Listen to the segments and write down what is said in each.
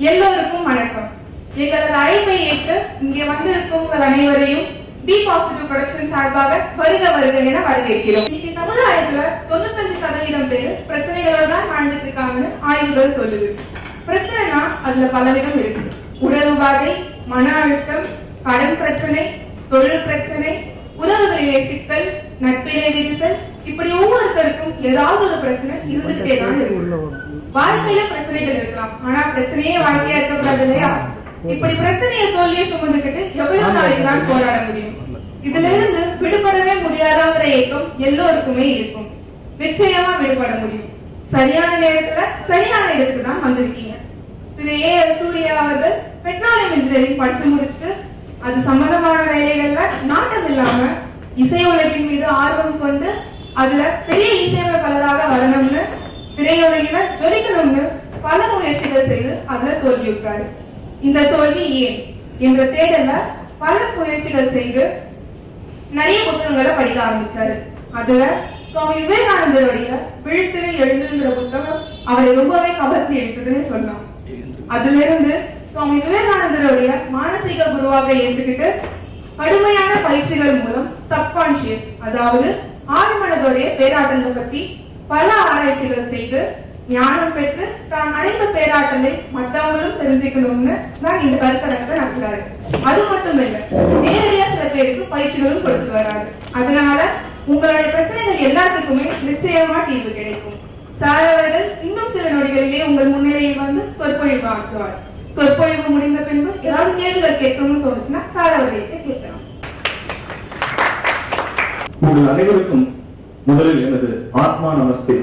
எல்லோருக்கும் வணக்கம். எங்களது அழைப்பை ஏற்று இங்கே வந்திருக்கும் உங்கள் அனைவரையும் பி பாசிட்டிவ் ப்ரொடக்ஷன் சார்பாக வருக வருக என வரவேற்கிறோம். இன்னைக்கு சமுதாயத்துல 95% பேர் பிரச்சனைகளோட தான் வாழ்ந்துட்டு இருக்காங்கன்னு ஆய்வுகள் சொல்லுது. பிரச்சனைனா அதுல பலவிதம் இருக்கு. உடல் உபாதை, மன அழுத்தம், கடன் பிரச்சனை, தொழில் பிரச்சனை, உறவுகளிலே சிக்கல், நட்பிலே விரிசல், இப்படி ஒவ்வொருத்தருக்கும் ஏதாவது ஒரு பிரச்சனை இருந்துகிட்டே தான் இருக்கு. வாழ்க்கையில பிரச்சனைகள் இருக்கலாம், ஆனா பிரச்சனையே வாழ்க்கையா இருக்கக்கூடாது இல்லையா? இப்படி பிரச்சனையை தோல்வியை சுமந்துக்கிட்டு எவ்வளவு நாளைக்கு தான் போராட முடியும்? இதுல இருந்து விடுபடவே முடியாதங்கிற ஏக்கம் எல்லோருக்குமே இருக்கும். நிச்சயமா விடுபட முடியும். சரியான நேரத்துல சரியான இடத்துக்கு தான் வந்திருக்கீங்க. திரு ஏ சூர்யா அவர்கள் பெட்ரோலியம் இன்ஜினியரிங் படிச்சு முடிச்சுட்டு அது சம்பந்தமான வேலைகள்ல நாட்டம் இல்லாம இசை உலகின் மீது ஆர்வம் கொண்டு அதுல பெரிய இசையமைப்பாளராக வரணும்னு, திரையுலகில ஜொலிக்கணும்னு பல முயற்சிகள் செய்து அதுல தோல்வியுற்றாரு. இந்த தோல்வி ஏன் என்ற தேடல பல முயற்சிகள் செய்து நிறைய புத்தகங்களை படிக்க ஆரம்பிச்சாரு. அதுல சுவாமி விவேகானந்தருடைய விழித்திரை எழுந்துங்கிற புத்தகம் அவரை ரொம்பவே கவர்ந்து எடுத்ததுன்னு சொல்லலாம். அதுல இருந்து சுவாமி விவேகானந்தருடைய மானசீக குருவாக ஏற்றுக்கிட்டு கடுமையான பயிற்சிகள் மூலம் சப்கான்சியஸ், அதாவது ஆழ்மனதோடைய பேராற்றலை பத்தி பல ஆராய்ச்சிகள் செய்து ஞானம் பெற்று தான் அடைந்த பேராற்றலை மற்றவங்களும் தெரிஞ்சுக்கணும்னு தான் இந்த கருத்தரங்கத்தை நடத்துறாரு. அது மட்டும் இல்ல, நேரடியா சில பேருக்கு பயிற்சிகளும் கொடுத்து வராரு. அதனால உங்களுடைய பிரச்சனைகள் எல்லாத்துக்குமே நிச்சயமா தீர்வு கிடைக்கும். சார் அவர்கள் இன்னும் சில நொடிகளிலே உங்கள் முன்னிலையில் வந்து சொற்பொழிவு ஆற்றுவார். சொற்பொழிவு முடிந்த பின்பு ஏதாவது கேள்விகள் கேட்கணும்னு தோணுச்சுன்னா சார் அவர்கிட்ட கேட்கலாம். உங்கள் அனைவருக்கும் முதலில் எனது ஆத்மா நமஸ்தே.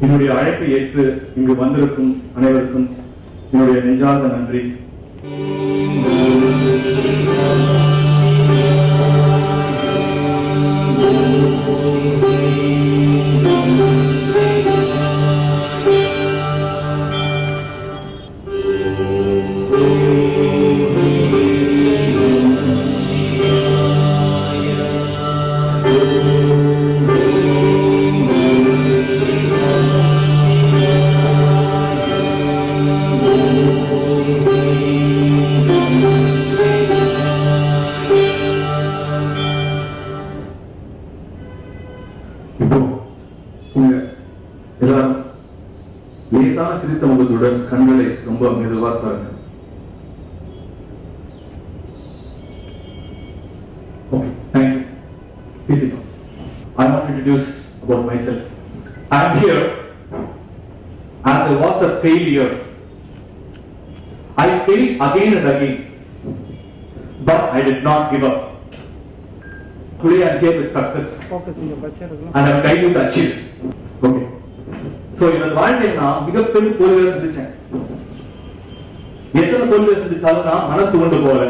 என்னுடைய அழைப்பை ஏற்று இங்கு வந்திருக்கும் அனைவருக்கும் என்னுடைய நெஞ்சார்ந்த நன்றி. எல்லாரும் லேசான சிரித்த முகத்துடன் கண்களை ரொம்ப மெதுவா பாருங்க. Okay, thank you. Please sit down. I want to introduce about myself. I am here as I was a failure. I failed again and again, but I did not give up. Today I am here with success, and I am trying to achieve. Okay. So என்னோட வாழ்க்கையில் நான் மிகப்பெரிய தோல்விகளை சந்திச்சேன். எத்தனை தோல்விகளை சந்திச்சாலும் நான் மன துவண்டு போல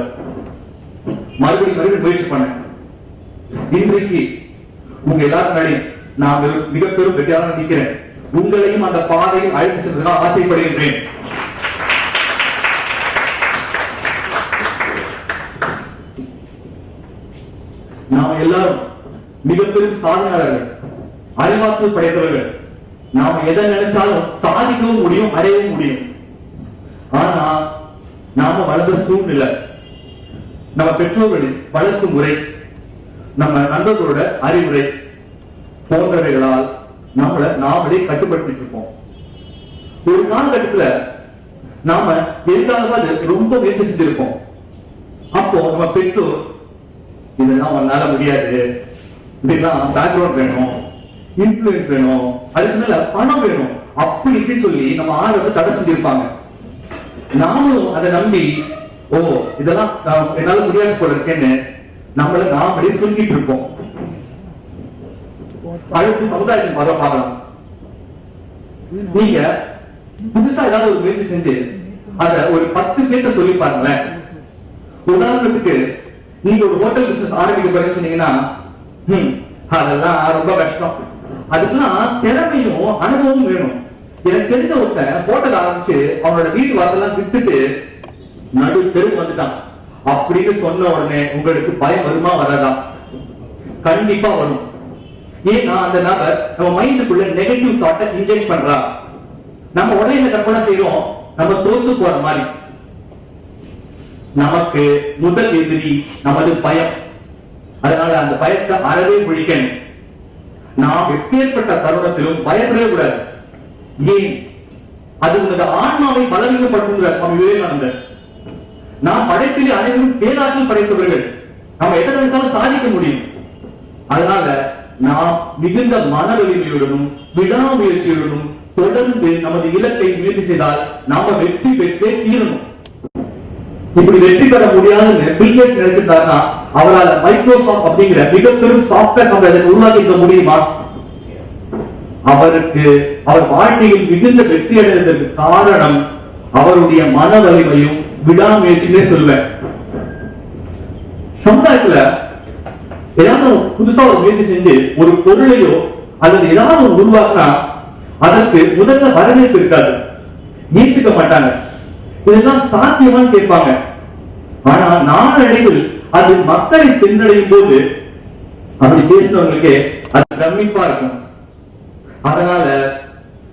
மறுபடியும் முயற்சி பண்ணேன். இன்றைக்கு உங்க எல்லாரும் முன்னாடி நான் மிகப்பெரும் வெற்றியாக நிற்கிறேன். உங்களையும் அந்த பாதையில் அழைத்து சென்றதாக ஆசைப்படுகின்றேன். நாம எல்லாரும் மிகப்பெரும் சாதனையாளர்கள், அறிவாற்றல் படைத்தவர்கள். நாம எதை நினைச்சாலும் சாதிக்கவும் முடியும், அடையவும் முடியும். ஆனா நாம வளர்ந்த சூழ்நிலை, நம்ம பெற்றோர்களின் வளர்ப்பு முறை, நம்ம நண்பர்களோட அறிவுரை போன்றவைகளால் நாமளே கட்டுப்படுத்திட்டு இருப்போம். ஒரு காலகட்டத்துல நாம எதிர்காலமாக ரொம்ப முயற்சி செஞ்சிருப்போம். அப்போ நம்ம பெற்றோர் இதெல்லாம் உன்னால முடியாது, இதெல்லாம் பேக்ரவுண்ட் வேணும், இன்ஃப்ளூயன்ஸ் வேணும், அதுக்கு மேல பணம் வேணும், அப்படி இப்படின்னு சொல்லி நம்ம ஆர்வத்தை தடை செஞ்சிருப்பாங்க. நாமும் அதை நம்பி ஓ இதெல்லாம் என்னால முடியாது போல இருக்கேன்னு நாமளே சொல்லிட்டு இருப்போம். அடுத்து சமுதாயத்தின் பதம் பார்க்கலாம். நீங்க புதுசா ஏதாவது ஒரு முயற்சி செஞ்சு அத ஒரு 10 பேர்ட்ட சொல்லி பாருங்களேன். உதாரணத்துக்கு நீங்க ஒரு ஹோட்டல் பிசினஸ் ஆரம்பிக்க போறீங்கன்னு சொன்னீங்கன்னா அதெல்லாம் ரொம்ப கஷ்டம், அதுக்கெல்லாம் திறமையும் அனுபவமும் வேணும். எனக்கு தெரிஞ்ச ஒருத்தன் ஹோட்டல் ஆரம்பிச்சு அவனோட வீட்டு வாசல்லாம் விட்டுட்டு நடு தெருவு வந்துட்டான் அப்படின்னு சொன்ன உடனே உங்களுக்கு பயம் வருமா வராதா? கண்டிப்பா வரும். ஏன்னா அந்த நபர் நம்ம மைண்டுக்குள்ள நெகட்டிவ் தாட்டை இன்ஜெக்ட் பண்றா. நம்ம உடனே கற்பனை செய்யறோம் நம்ம தோத்து போற மாதிரி. நமக்கு முதல் எதிரி நமது பயம். அதனால அந்த பயத்தை அறவே பிடிக்கணும். நாம் எப்பேற்பட்ட தருணத்திலும் பயப்படவே கூடாது. ஏன்? அது உனது ஆன்மாவை பலவீனப்படுத்துகிற சுவாமி விவேகானந்தர். நாம் படைப்பிலே அனைவரும் பேராற்றல் படைத்தவர்கள். நம்ம எதை நினைச்சாலும் சாதிக்க முடியும். அதனால நாம் மிகுந்த மன வலிமையுடனும் விடாமுயற்சியுடனும் தொடர்ந்து நமது இலக்கை முயற்சி செய்தால் நாம வெற்றி பெற்றே தீரணும். இப்படி வெற்றி பெற முடியாதுன்னு பில் கேட்ஸ் நினைச்சிருந்தாருன்னா அவரால் மைக்ரோசாஃப்ட் அப்படிங்கிற மிகப்பெரும் சாஃப்ட்வேர் கம்பெனி உருவாக்கி இருக்க முடியுமா? அவர் வாழ்க்கையில் மிகுந்த வெற்றி அடைந்ததற்கு காரணம் அவருடைய மன வலிமையும் விடாமுயற்சியே சொல்வேன். சமுதாயத்துல ஏதாவது புதுசா ஒரு முயற்சி செஞ்சு ஒரு பொருளையோ அல்லது ஏதாவது உருவாக்கினா அதற்கு முதல்ல வரவேற்பு இருக்காது, ஏற்றுக்க மாட்டாங்க. இதெல்லாம் சாத்தியமான்னு கேட்பாங்க. ஆனா நாளடைவில் அது மக்களை சென்றடையும் போது அப்படி பேசினவங்களுக்கு அது பிரமிப்பா இருக்கும். அதனால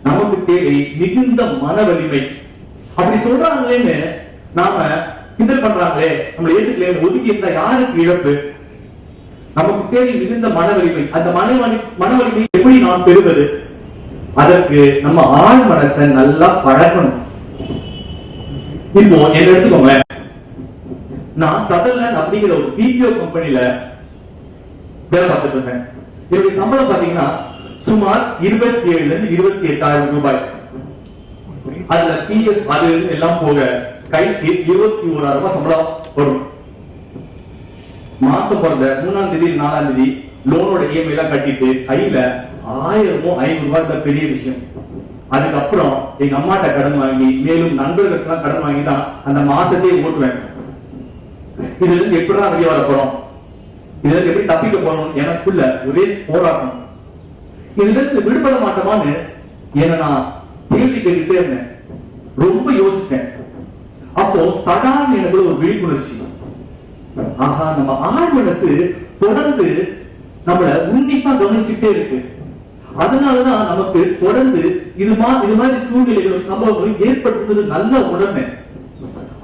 நமக்கு தேவை மிகுந்த மன வலிமை. அப்படி சொல்றாங்களேன்னு நாம கிண்டல் பண்றாங்களே, நம்மளை ஏற்றுக்கல ஒதுக்கி இருந்தா யாருக்கு இழப்பு? நமக்கு தேவை மிகுந்த மன வலிமை. அந்த மன வலிமை எப்படி நாம் பெறுவது? அதற்கு நம்ம ஆழ் மனசை நல்லா பழக்கணும். இப்போ என்ன எடுத்துக்கோங்க, நான் சதர்லேண்ட் அப்படிங்கிற ஒரு பிபிஓ கம்பெனில வேலை பார்த்துட்டு இருக்கேன். என்னுடைய சம்பளம் பாத்தீங்கன்னா சுமார் 27,000 இருந்து 28,000 ரூபாய். அதுல பிஎஃப் அது எல்லாம் போக கைக்கு 21,000 ரூபாய் சம்பளம் வரும். மாசம் பிறந்த 3ஆம் தேதி 4ஆம் தேதி லோனோட இஎம்ஐ எல்லாம் கட்டிட்டு கையில 1,500 ரூபாய் பெரிய விஷயம். அதுக்கப்புறம் எங்க அம்மாட்ட கடன் வாங்கி மேலும் நண்பர்களுக்கு எல்லாம் கடன் வாங்கி தான் அந்த மாசத்தையே ஓட்டுவேன். இதுல இருந்து எப்படிதான் வெளியே வர போறோம், இதுல இருந்து எப்படி தப்பிக்க போறோம், எனக்குள்ள ஒரே போராட்டம். இதுல இருந்து விடுபட மாட்டோமான்னு என்ன நான் கேள்வி கேட்டுட்டே இருந்தேன். ரொம்ப யோசிச்சேன். அப்போ சடான்னு எனக்கு ஒரு விழிப்புணர்ச்சி. ஆஹா, நம்ம ஆழ் மனசு தொடர்ந்து நம்மள உன்னிப்பா கவனிச்சுட்டே இருக்கு. அதனாலதான் நமக்கு தொடர்ந்து இது மாதிரி சூழ்நிலைகளும் சம்பவங்களும் ஏற்படுத்துவது நல்ல உணர்வு.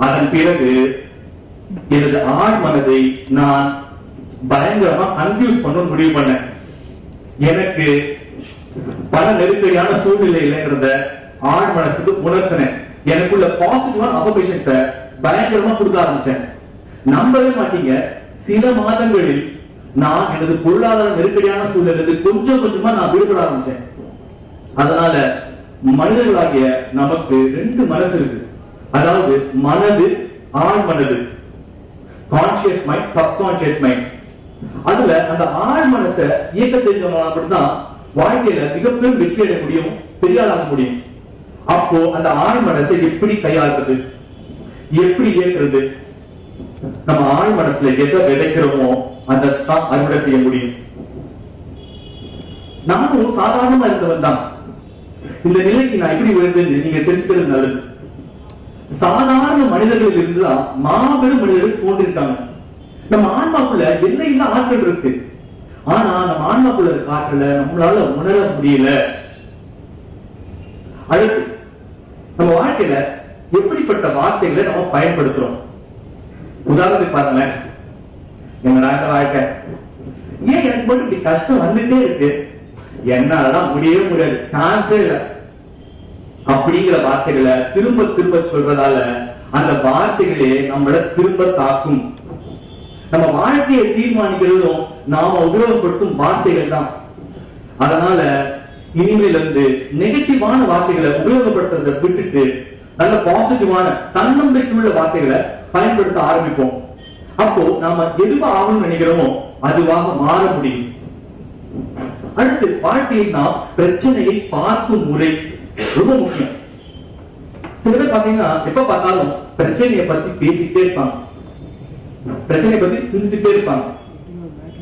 அதன் பிறகு எனது ஆழ் மனதை நான் பயங்கரமா கன்ஃபியூஸ் பண்ண முடிவு பண்ணேன். எனக்கு பல நெருக்கடியான சூழ்நிலை இல்லைங்கிறத ஆழ் மனசுக்கு உணர்த்தினேன். எனக்குள்ள பாசிட்டிவான அஃபர்மேஷன்ஸை பயங்கரமா கொடுக்க ஆரம்பிச்சேன். நம்பவே மாட்டீங்க, சில மாதங்களில் நான் எனது பொருளாதார நெருக்கடியான சூழ்நிலை கொஞ்சம் கொஞ்சமா நான் விடுபட ஆரம்பிச்சேன். அதனால மனிதர்களாகிய நமக்கு 2 மனசு இருக்கு. அதாவது மனது, ஆழ் மனது, கான்சியஸ் மைண்ட், சப்கான்சியஸ் மைண்ட். அதுல அந்த ஆழ் மனசை இயக்க தெரிஞ்சவங்க அப்படிதான் வாழ்க்கையில மிகப்பெரும் வெற்றி அடைய முடியும், பெரிய ஆளாக முடியும். அப்போ அந்த ஆழ் மனசை எப்படி கையாளுறது, எப்படி இயக்குறது? நம்ம ஆழ் மனசுல எதை விதைக்கிறோமோ அதை தான் அறுவடை செய்ய முடியும். நானும் சாதாரணமா இருந்தவன் தான். இந்த நிலைக்கு நான் எப்படி விழுந்தேன்னு நீங்க தெரிஞ்சுக்கிறது நல்லது. சாதாரண மனிதர்கள் இருந்துதான் மாபெரும் மனிதர்கள் தோன்றிருக்காங்க. நம்ம ஆன்மாக்குள்ள எல்லையில ஆற்றல் இருக்கு. ஆனா நம்ம ஆன்மாக்குள்ள இருக்க ஆற்றல நம்மளால உணர முடியல. அடுத்து நம்ம வாழ்க்கையில எப்படிப்பட்ட வார்த்தைகளை நம்ம பயன்படுத்துறோம்? உதாரணத்துக்கு பாருங்களேன், எங்க வாழ்க்கை ஏன் எனக்கு மட்டும் இப்படி கஷ்டம் வந்துட்டே இருக்கு, என்னாலதான் முடியவே முடியாது, சான்ஸே இல்லை அப்படிங்கிற வார்த்தைகளை திரும்ப திரும்ப சொல்றதால அந்த வார்த்தைகளே நம்மள திரும்ப தாக்கும். நம்ம வாழ்க்கையை தீர்மானிக்கிறதும் நாம உபயோகப்படுத்தும் வார்த்தைகள் தான். அதனால இனிமேல இருந்து நெகட்டிவான வார்த்தைகளை உபயோகப்படுத்துறதை விட்டுட்டு நல்ல பாசிட்டிவான தன்னம்பிக்கையுள்ள வார்த்தைகளை பயன்படுத்த ஆரம்பிப்போம். அப்போ நாம எதுவா ஆகணும்னு நினைக்கிறோமோ அதுவாக மாற முடியும். அடுத்து வாழ்க்கையில் நாம் பிரச்சனையை பார்க்கும் முறை ரொம்ப முக்கியம். சில பேர் பாத்தீங்கன்னா எப்ப பார்த்தாலும் பிரச்சனையை பத்தி பேசிட்டே இருப்பாங்க, பிரச்சனை பத்தி சிந்திச்சுட்டே இருப்பாங்க.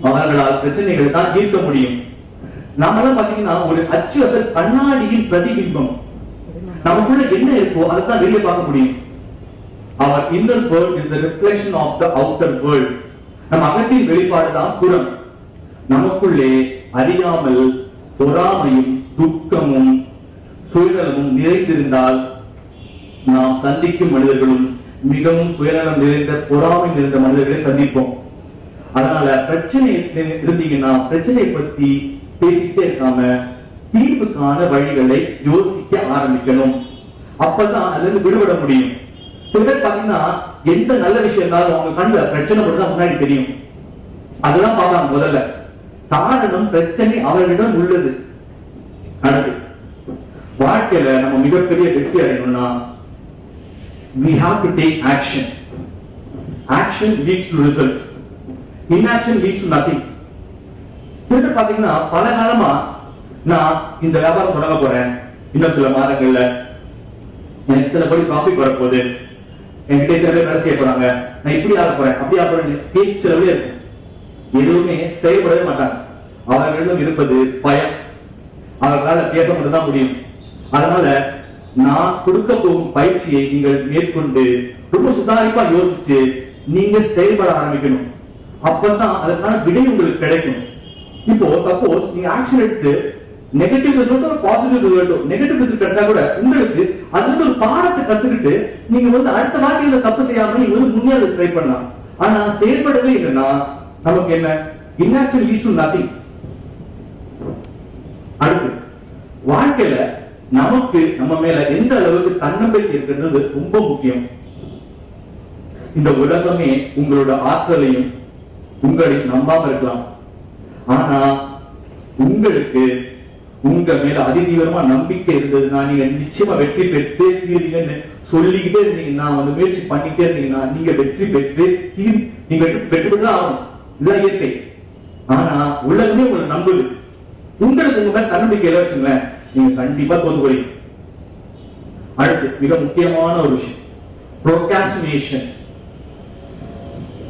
அவர்களால் பிரச்சனைகளை தான் தீர்க்க முடியும். நாமெல்லாம் பாத்தீங்கன்னா ஒரு அச்சு அசல் கண்ணாடியின் பிரதிபிம்பம். நமக்குள்ள என்ன இருக்கோ அதைத்தான் வெளியே பார்க்க முடியும். Our inner world is the reflection of the outer world. நம்ம அகத்தின் வெளிப்பாடுதான் புறம். நமக்குள்ளே அறியாமல் பொறாமையும் துக்கமும் சுயநலமும் நிறைந்திருந்தால் நாம் சந்திக்கும் மனிதர்களும் மிகவும் சுயநலம் நிறைந்த பொறாமை நிறைந்த மனிதர்களை சந்திப்போம். அதனால பிரச்சனை இருந்தீங்கன்னா பிரச்சனையை பத்தி பேசிக்கிட்டே இருக்காம தீர்வுக்கான வழிகளை யோசிக்க ஆரம்பிக்கணும். அப்பதான் அதுல இருந்து விடுபட முடியும். சில பேர் பாத்தீங்கன்னா எந்த நல்ல விஷயம் இருந்தாலும் அவங்க கண்ணுல பிரச்சனை மட்டும் தான் முன்னாடி தெரியும். அதெல்லாம் பார்க்கலாம் முதல்ல. காரணம் பிரச்சனை அவர்களிடம் உள்ளது. அடுத்து வாழ்க்கையில நம்ம மிகப்பெரிய வெற்றி அடையணும்னா we have to take action. Action leads to result. Inaction leads to nothing. சில பாத்தீங்கன்னா பல காலமா நான் இந்த வியாபாரம் தொடங்க போறேன், இன்னும் சில மாதங்கள்ல எனக்கு இத்தனை கோடி ப்ராஃபிட் வரப்போகுது, என்கிட்ட இத்தனை பேர் வேலை செய்ய போறாங்க, நான் இப்படி ஆக போறேன் அப்படி ஆக போறேன் பேச்சுலவே இருக்கும். எதுவுமே செயல்படவே மாட்டாங்க. அவர்களிடம் இருப்பது பயம். அவர்களால் பேச மட்டும்தான் முடியும். அதனால நான் கொடுக்க போகும் பயிற்சியை நீங்கள் மேற்கொண்டு ரொம்ப சுதாரிப்பா யோசிச்சு நீங்க செயல்பட ஆரம்பிக்கணும். அப்பதான் அதற்கான விடை உங்களுக்கு கிடைக்கும். இப்போ சப்போஸ் நீங்க ஆக்ஷன் எடுத்து நெகட்டிவ் ரிசல்ட் ஒரு பாசிட்டிவ் ரிசல்ட், நெகட்டிவ் ரிசல்ட் கிடைச்சா கூட உங்களுக்கு அதுல ஒரு பாடத்தை கத்துக்கிட்டு நீங்க அடுத்த வாட்டியில தப்பு செய்யாம நீங்க முன்னேற ட்ரை பண்ணலாம். ஆனா செயல்படவே இல்லைன்னா நமக்கு என்ன? Inaction leads to nothing. அடுத்து வாழ்க்கையில நமக்கு நம்ம மேல எந்த அளவுக்கு தன்னம்பிக்கை இருக்கிறது ரொம்ப முக்கியம். இந்த உலகமே உங்களோட ஆற்றலையும் உங்களையும் நம்பாம இருக்கலாம். ஆனா உங்களுக்கு உங்க மேல அதிதீவிரமா நம்பிக்கை இருந்ததுன்னா நீங்க நிச்சயமா வெற்றி பெற்றே தீர்வீங்கன்னு சொல்லிக்கிட்டே இருந்தீங்கன்னா முயற்சி பண்ணிட்டே இருந்தீங்கன்னா நீங்க வெற்றி பெற்று நீங்க வெற்றி பெற்றுதான் ஆகணும். இதுதான் இயற்கை. ஆனா உலகமே உங்களை நம்புது. உங்களுக்கு உங்க மேல தன்னம்பிக்கை வச்சுங்களேன், நீங்க கண்டிப்பா தோத்து போறீங்க. அடுத்து மிக முக்கியமான ஒரு விஷயம் ப்ரோக்ராஸ்டினேஷன்.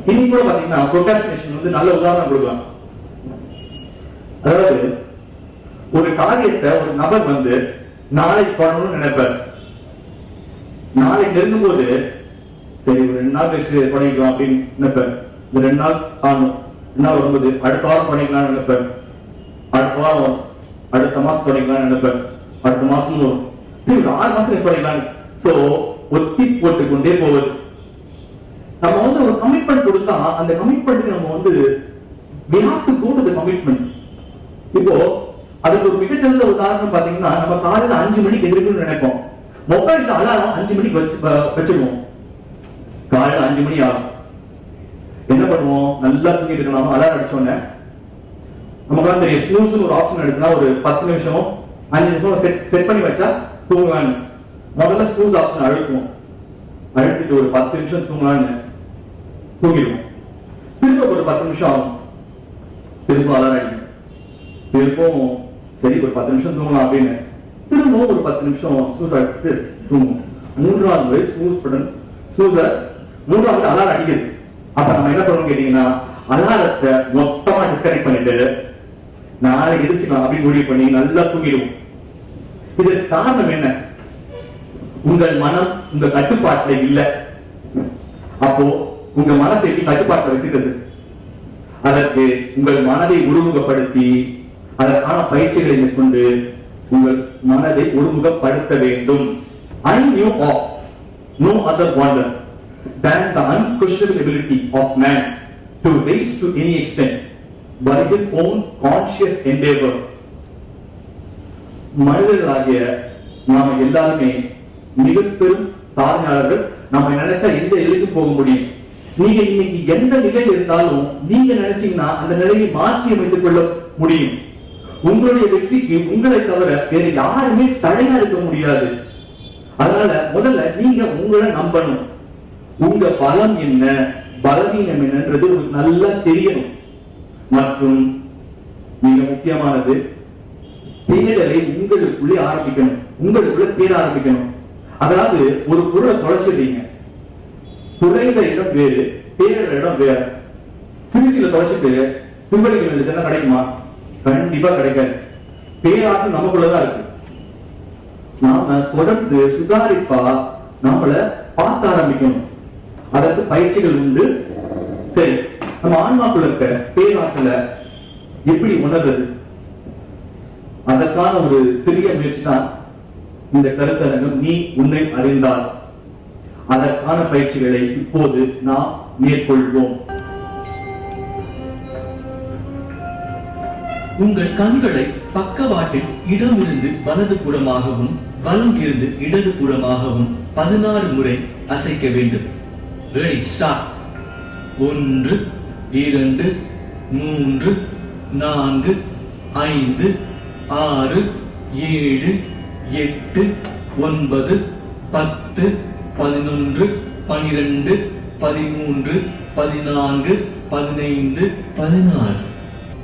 இன்னைக்கு கூட பாத்தீங்கன்னா ப்ரோக்ராஸ்டினேஷன் நல்ல உதாரணம் கொடுக்கலாம். அதாவது ஒரு காரியத்தை ஒரு நபர் நாளைக்கு பண்ணணும்னு நினைப்பார். நாளைக்கு நெருங்கும் போது சரி ஒரு 2 நாள் கழிச்சு பண்ணிக்கலாம் அப்படின்னு நினைப்பார். இந்த 2 நாள் ஆகணும், 2 நாள் வரும்போது அடுத்த வாரம் பண்ணிக்கலாம்னு நினைப்பார். அடுத்த வாரம் அடுத்த மாசம் பண்ணிக்கலாம்னு நினைப்பார். அடுத்த மாசம் வரும், 6 மாசம் பண்ணிக்கலாம். சோ ஒத்தி போட்டுக் கொண்டே போவது. நம்ம ஒரு கமிட்மெண்ட் கொடுத்தா அந்த கமிட்மெண்ட் நம்ம we have to go to the commitment. இப்போ அதுக்கு ஒரு மிகச்சிறந்த உதாரணம் பாத்தீங்கன்னா நம்ம காலையில 5 மணிக்கு எதிர்க்கணும்னு நினைப்போம். மொபைலுக்கு அலாரம் 5 மணிக்கு வச்சிருவோம். காலையில 5 மணி ஆகும். என்ன பண்ணுவோம்? நல்லா தூங்கிட்டு இருக்கணும். அலாரம் அடிச்சோன்னே நமக்கு தெரியும் ஸ்னூஸ்னு ஒரு ஆப்ஷன் எடுத்தா ஒரு 10 நிமிஷம் 5 நிமிஷம் செட் பண்ணி வச்சா தூங்கலான்னு. முதல்ல ஸ்னூஸ் ஆப்ஷன் அழுத்துவோம். அழுத்திட்டு ஒரு 10 நிமிஷம் தூங்கலான்னு தூங்கிடுவோம். திரும்ப ஒரு 10 நிமிஷம் ஆகும். திரும்ப அலாரம் அடிக்கும். திரும்பவும் சரி ஒரு 10 நிமிஷம் தூங்கலாம் அப்படின்னு திரும்பவும் ஒரு 10 நிமிஷம் ஸ்னூஸ் அடிச்சுட்டு தூங்குவோம். 3ஆவது முறை ஸ்னூஸ 3ஆவது அலாரம் அடிக்குது. அப்ப நம்ம என்ன பண்ணணும் கேட்டீங்கன்னா அலாரத்தை மொத்தமா டிஸ்கனெக்ட் பண்ணிட்டு நாளை எதிர்ச்சிக்கலாம் அப்படின்னு முடிவு பண்ணி நல்லா தூங்கிடுவோம். இதற்கு காரணம் என்ன? உங்கள் மனம் உங்க கட்டுப்பாட்டுல இல்ல. அப்போ உங்க மனசை எப்படி கட்டுப்பாட்டுல வச்சுக்கிறது? அதற்கு உங்கள் மனதை ஒருமுகப்படுத்தி அதற்கான பயிற்சிகளை மேற்கொண்டு உங்கள் மனதை ஒருமுகப்படுத்த வேண்டும். I knew of no other wonder than the unquestionable ability of man to raise to any extent by his own conscious endeavor. மனிதர்களாகிய நாம எல்லாருமே மிக பெரும் சாதனையாளர்கள். நாம நினைச்சா எந்த எல்லைக்கும் போக முடியும். நீங்க இன்னைக்கு எந்த நிலையில் இருந்தாலும் நீங்க நினைச்சீங்கன்னா அந்த நிலையை மாற்றி அமைத்துக் கொள்ள முடியும். உங்களுடைய வெற்றிக்கு உங்களை தவிர வேற யாருமே தடையா இருக்க முடியாது. அதனால முதல்ல நீங்க உங்களை நம்பணும். உங்க பலம் என்ன, பலவீனம் என்னன்றது நல்லா தெரியணும். மற்றும் மிக முக்கியமானது தேடலை உங்களுக்குள்ளே ஆரம்பிக்கணும். உங்களுக்குள்ள தேட ஆரம்பிக்கணும். அதாவது ஒரு பொருளை தொலைச்சிட்டீங்க, துறையில இடம் வேறு, தேடுற இடம் வேற. திருச்சியில தொலைச்சிட்டு திருவள்ளிகள் என்ன கிடைக்குமா? கண்டிப்பா கிடைக்காது. பேராட்டம் நமக்குள்ளதான் இருக்கு. நாம தொடர்ந்து சுதாரிப்பா நம்மள பார்க்க ஆரம்பிக்கணும். அதற்கு பயிற்சிகள் உண்டு. சரி, நம்ம ஆன்மாக்குள்ள இருக்க பேராற்றல எப்படி உணர்றது? அதற்கான ஒரு சிறிய முயற்சி தான் இந்த கருத்தரங்கம் நீ உன்னை அறிந்தால் அதற்கான பயிற்சிகளை இப்போது நாம் மேற்கொள்வோம். உங்கள் கண்களை பக்கவாட்டில் இடமிருந்து வலது புறமாகவும் வலம் இருந்து இடது புறமாகவும் 16 முறை அசைக்க வேண்டும். Ready, start. 1 2 3 4 5 6 7 8 9 10 11 12 13 14 15 16.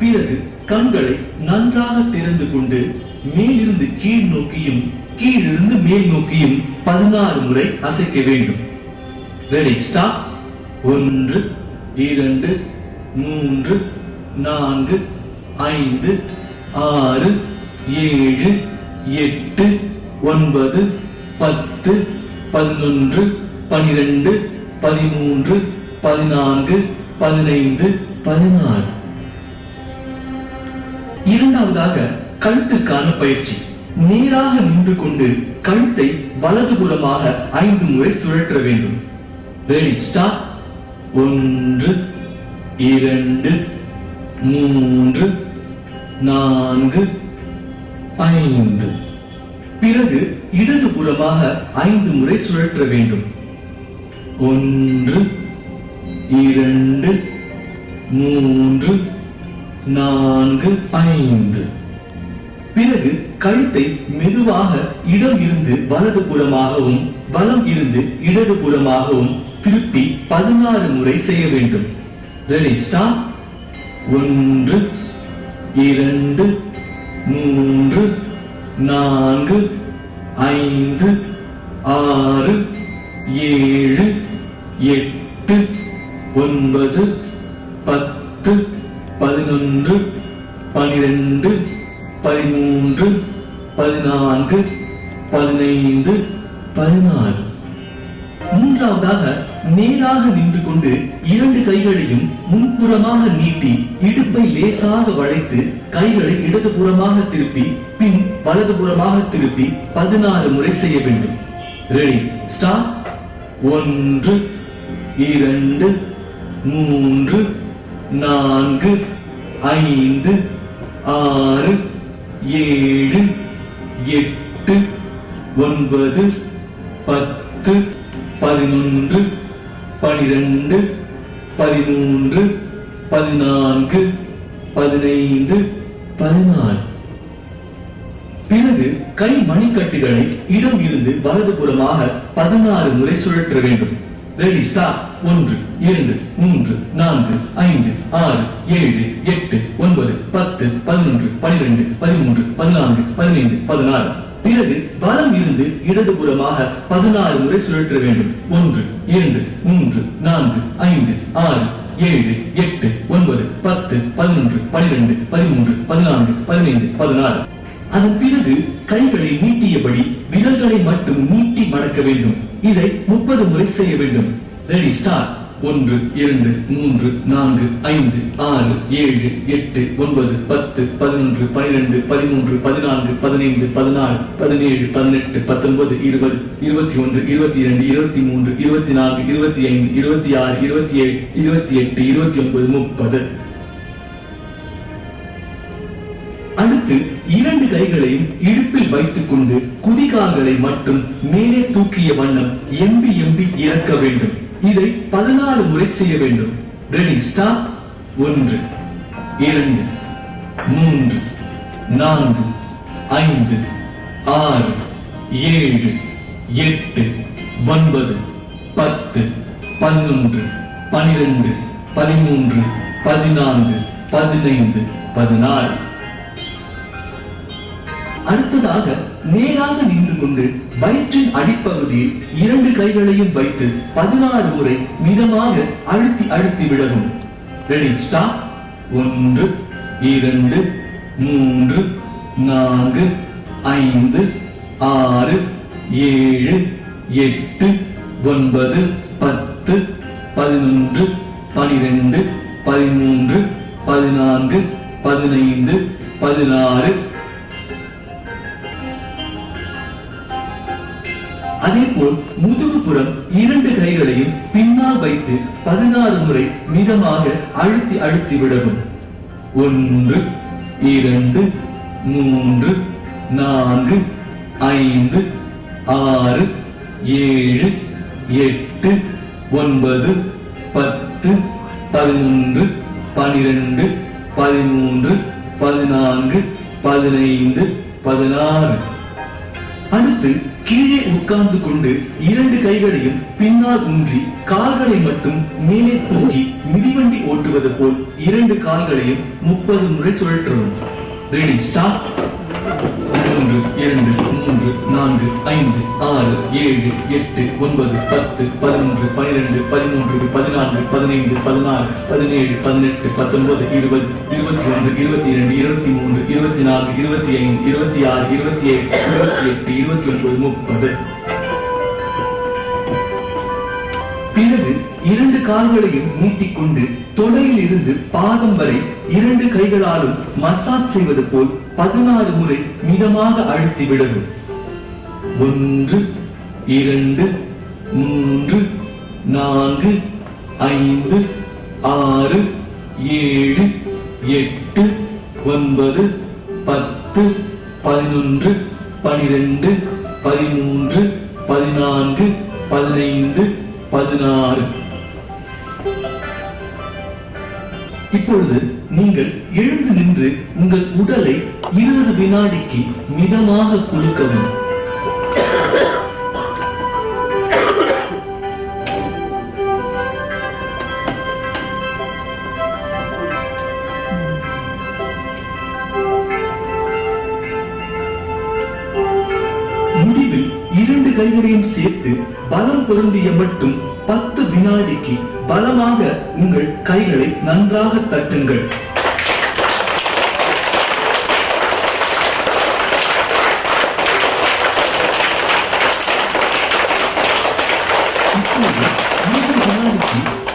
பிறகு கண்களை நன்றாக திறந்து கொண்டு மேலிருந்து கீழ் நோக்கியும் கீழிருந்து மேல் நோக்கியும் 16 முறை அசைக்க வேண்டும். Ready, start. 1 2 3 4 5 6 7 8 9 10 11 12 13 14 15 16. இரண்டாவதாக கழுத்திற்கான பயிற்சி. நேராக நின்று கொண்டு கழுத்தை வலதுபுறமாக 5 முறை சுழற்ற வேண்டும். Ready, start. 1 2 3 4 5. பிறகு இடதுபுறமாக 5 முறை சுழற்ற வேண்டும். 1 2 3 4 5. பிறகு கழுத்தை மெதுவாக இடம் இருந்து வலது புறமாகவும் வலம் இருந்து இடது புறமாகவும் திருப்பி 16 முறை செய்ய வேண்டும். Ready, start. 1 2 3 4 5 6 7 8 9 10 11 12 13 14 15 16. மூன்றாவதாக நேராக நின்று கொண்டு 2 கைகளையும் முன்புறமாக நீட்டி இடுப்பை லேசாக வளைத்து கைகளை இடதுபுறமாக திருப்பி பின் வலதுபுறமாக திருப்பி 16 முறை செய்ய வேண்டும். Ready, start. 1 2 3 4 5 6 7 8 9 10 11 12 13 14 15 16. பிறகு கை மணிக்கட்டுகளை இடம் இருந்து வலதுபுறமாக 16 முறை சுழற்ற வேண்டும். Ready, start. 1 2 3 4 5 6 7 8 9 10 11 12 13 14 15 16. பிறகு வலம் இருந்து இடதுபுறமாக 16 முறை சுழற்ற வேண்டும். 1 2 3 4 5 6 7 8 9 10 11 12 13 14 15 16. அதன் பிறகு கைகளை நீட்டியபடி விரல்களை மட்டும் நீட்டி மடக்க வேண்டும். இதை 30 முறை செய்ய வேண்டும். Ready, start. 1 2 3 4 5 6 7 8 9 10 11 12 13 14 15 16 17 18 19 20 21 22 23 24 25 26 27 28 29 30. அடுத்து 2 கைகளையும் இடுப்பில் வைத்துக் கொண்டு குதிகால்களை மட்டும் மேலே தூக்கிய வண்ணம் எம்பி இறக்க வேண்டும். இதை 16 முறை செய்ய வேண்டும். Ready, start. 1 2 3 4 5 6 7 8 9 10 11 12 13 14 15 16. அடுத்ததாக நேராக நின்று கொண்டு வயிற்றின் அடிப்பகுதியில் 2 கைகளையும் வைத்து 16 முறை மிதமாக அழுத்தி அழுத்தி விடவும். Ready, start. 1 2 3 4 5 6 7 8 9 10 11 12 13 14 15 16. அதேபோல் முதுகுப்புறம் 2 கைகளையும் பின்னால் வைத்து 16 முறை மிதமாக அழுத்தி அழுத்தி விடவும். 1 2 3 4 5 6 7 8 9 10 11 12 13 14 15 16. அடுத்து கீழே உட்கார்ந்து கொண்டு 2 கைகளையும் பின்னால் ஊன்றி கால்களை மட்டும் மேலே தூக்கி மிதிவண்டி ஓட்டுவது போல் 2 கால்களையும் 30 முறை சுழற்றவும். Ready start. 1 2 3 4 5 6 7 8 9 10 11 12 13 14 15 16 17 18 19 20 21 22 23 24 25 26 27 28 29 30. பிறகு 2 கால்களையும் நீட்டிக்கொண்டு தொடையில் இருந்து பாதம் வரை 2 கைகளாலும் மசாஜ் செய்வது போல் 16 முறை மிதமாக அழுத்தி விடவும். 1 2 3 4 5 6 7 8 9 10 11 12 13 14 15 16. இப்பொழுது நீங்கள் எழுந்து நின்று உங்கள் உடலை 20 வினாடிக்கு மிதமாக குலுக்கவும். முடிவில் 2 கைகளையும் சேர்த்து பலம் பொருந்திய மட்டும் 10 வினாடிக்கு பலமாக உங்கள் கைகளை நன்றாக தட்டுங்கள்.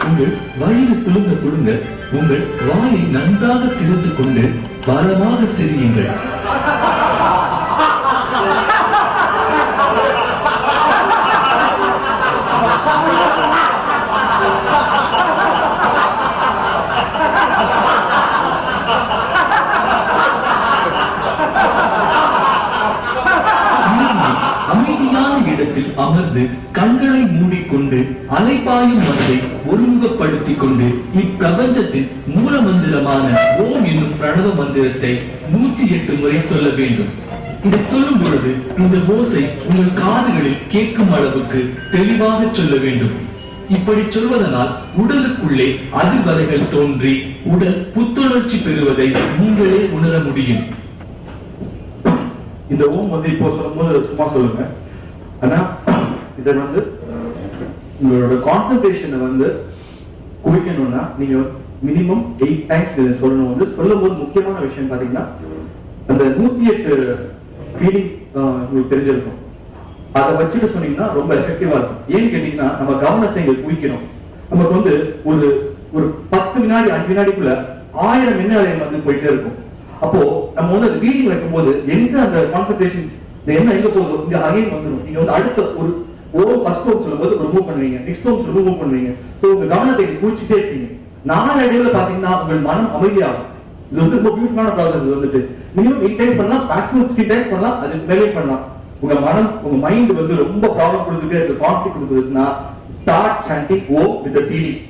உங்கள் வயிறு குலுங்க குலுங்க உங்கள் வாயை நன்றாக திறந்து கொண்டு பலமாக சிரியுங்கள். அமைதியான இடத்தில் அமர்ந்து கண்களை மூடிக்கொண்டு அலைபாயும் மனதை ஒருமுகப்படுத்திக் கொண்டு இப்பிரபஞ்சத்தின் மூல மந்திரமான ஓம் என்னும் பிரணவ மந்திரத்தை 108 முறை சொல்ல வேண்டும். இதை சொல்லும் பொழுது இந்த ஓசை உங்கள் காதுகளில் கேட்கும் அளவுக்கு தெளிவாக சொல்ல வேண்டும். இப்படி சொல்வதனால் உடலுக்குள்ளே அதிர்வலைகள் தோன்றி உடல் புத்துணர்ச்சி பெறுவதை நீங்களே உணர முடியும். இந்த ஓம் வந்து இப்போ சொல்லும்போது சும்மா சொல்லுங்க. ஆனா இதை வந்து உங்களோட கான்சென்ட்ரேஷனை வந்து குவிக்கணும்னா நீங்க மினிமம் 8 டைம்ஸ் இதை சொல்லணும். வந்து சொல்லும் போது முக்கியமான விஷயம் பாத்தீங்கன்னா அந்த 108 ஃபீலிங் உங்களுக்கு தெரிஞ்சிருக்கும். அதை வச்சுட்டு சொன்னீங்கன்னா ரொம்ப எஃபெக்டிவா இருக்கும். ஏன்னு கேட்டீங்கன்னா நம்ம கவனத்தை இங்க குவிக்கணும். நமக்கு வந்து ஒரு ஒரு 10 வினாடி 5 வினாடிக்குள்ள 1000 மின்னலையம் வந்து போயிட்டே இருக்கும். அப்போ நம்ம வந்து அந்த ரீடிங் வைக்கும்போது எங்க அந்த கான்சென்ட்ரேஷன் என்ன எங்க போகுதோ இங்க அகைன் வந்துடும். நீங்க வந்து அடுத்த ஒரு ஃபர்ஸ்ட் ஓம் சொல்லும்போது ஒரு மூவ் பண்ணுவீங்க, நெக்ஸ்ட் ஓம் சொல்லும்போது மூவ் பண்ணுவீங்க. சோ உங்க கவனத்தை குவிச்சுட்டே இருக்கீங்க. நாளடைவுல பாத்தீங்கன்னா உங்கள் மனம் அமைதியாகும். இது வந்து ரொம்ப பியூட்டிஃபுல்லான ப்ராசஸ். இது வந்துட்டு மினிமம் 8 டைம் பண்ணலாம், மேக்ஸிமம் 3 டைம் பண்ணலாம், அதுக்கு மேலே பண்ணலாம். உங்க மனம் உங்க மைண்ட் வந்து ரொம்ப ப்ராப்ளம் கொடுத்துட்டே இருக்கு, கான்ஃபிளிக்ட் கொடுக்குதுன்னா start chanting Om with the feeling.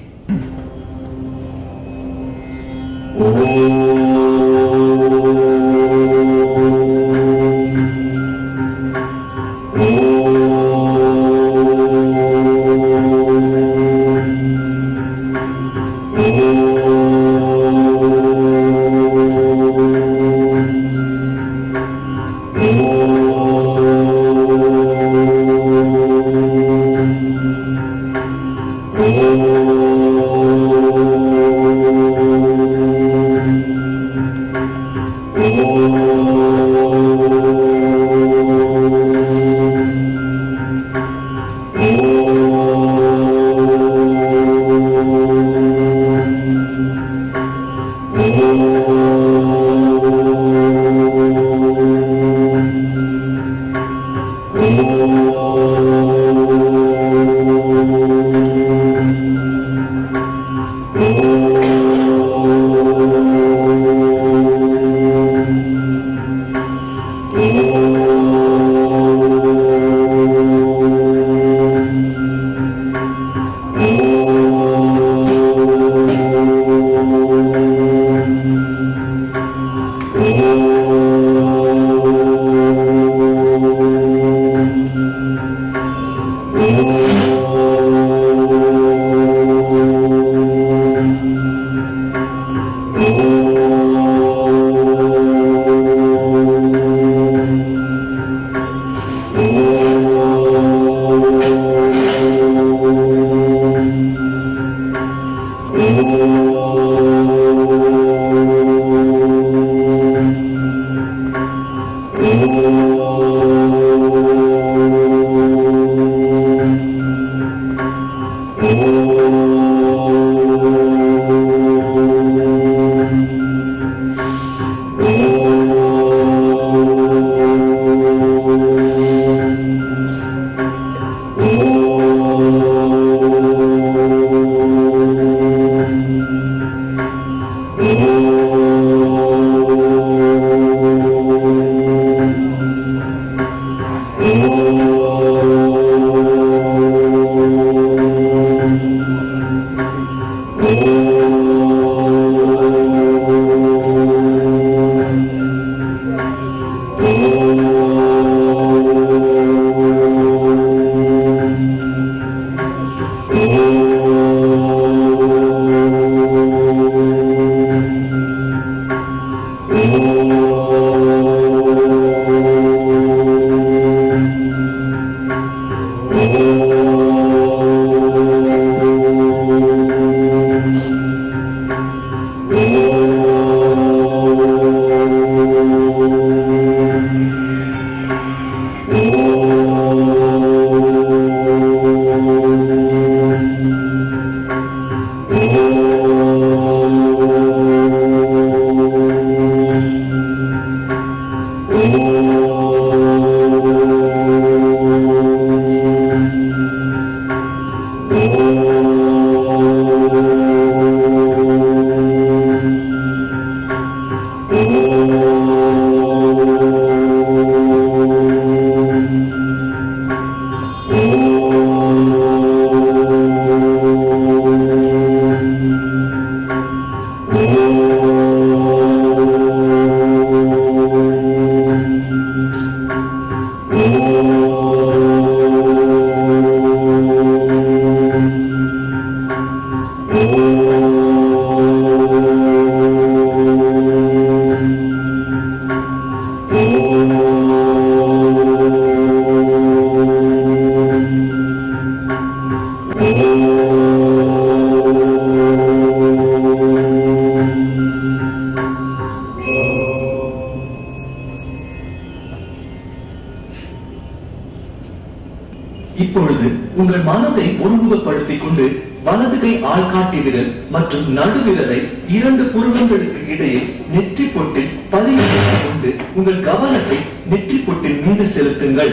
இப்பொழுது உங்கள் மனதை ஒருமுகப்படுத்திக் கொண்டு வலது கை ஆள்காட்டி விரல் மற்றும் நடுவிரலை 2 புருவங்களுக்கு இடையே நெற்றி பொட்டில் பதியவைத்துக் கொண்டு உங்கள் கவனத்தை நெற்றி பொட்டின் மீது செலுத்துங்கள்.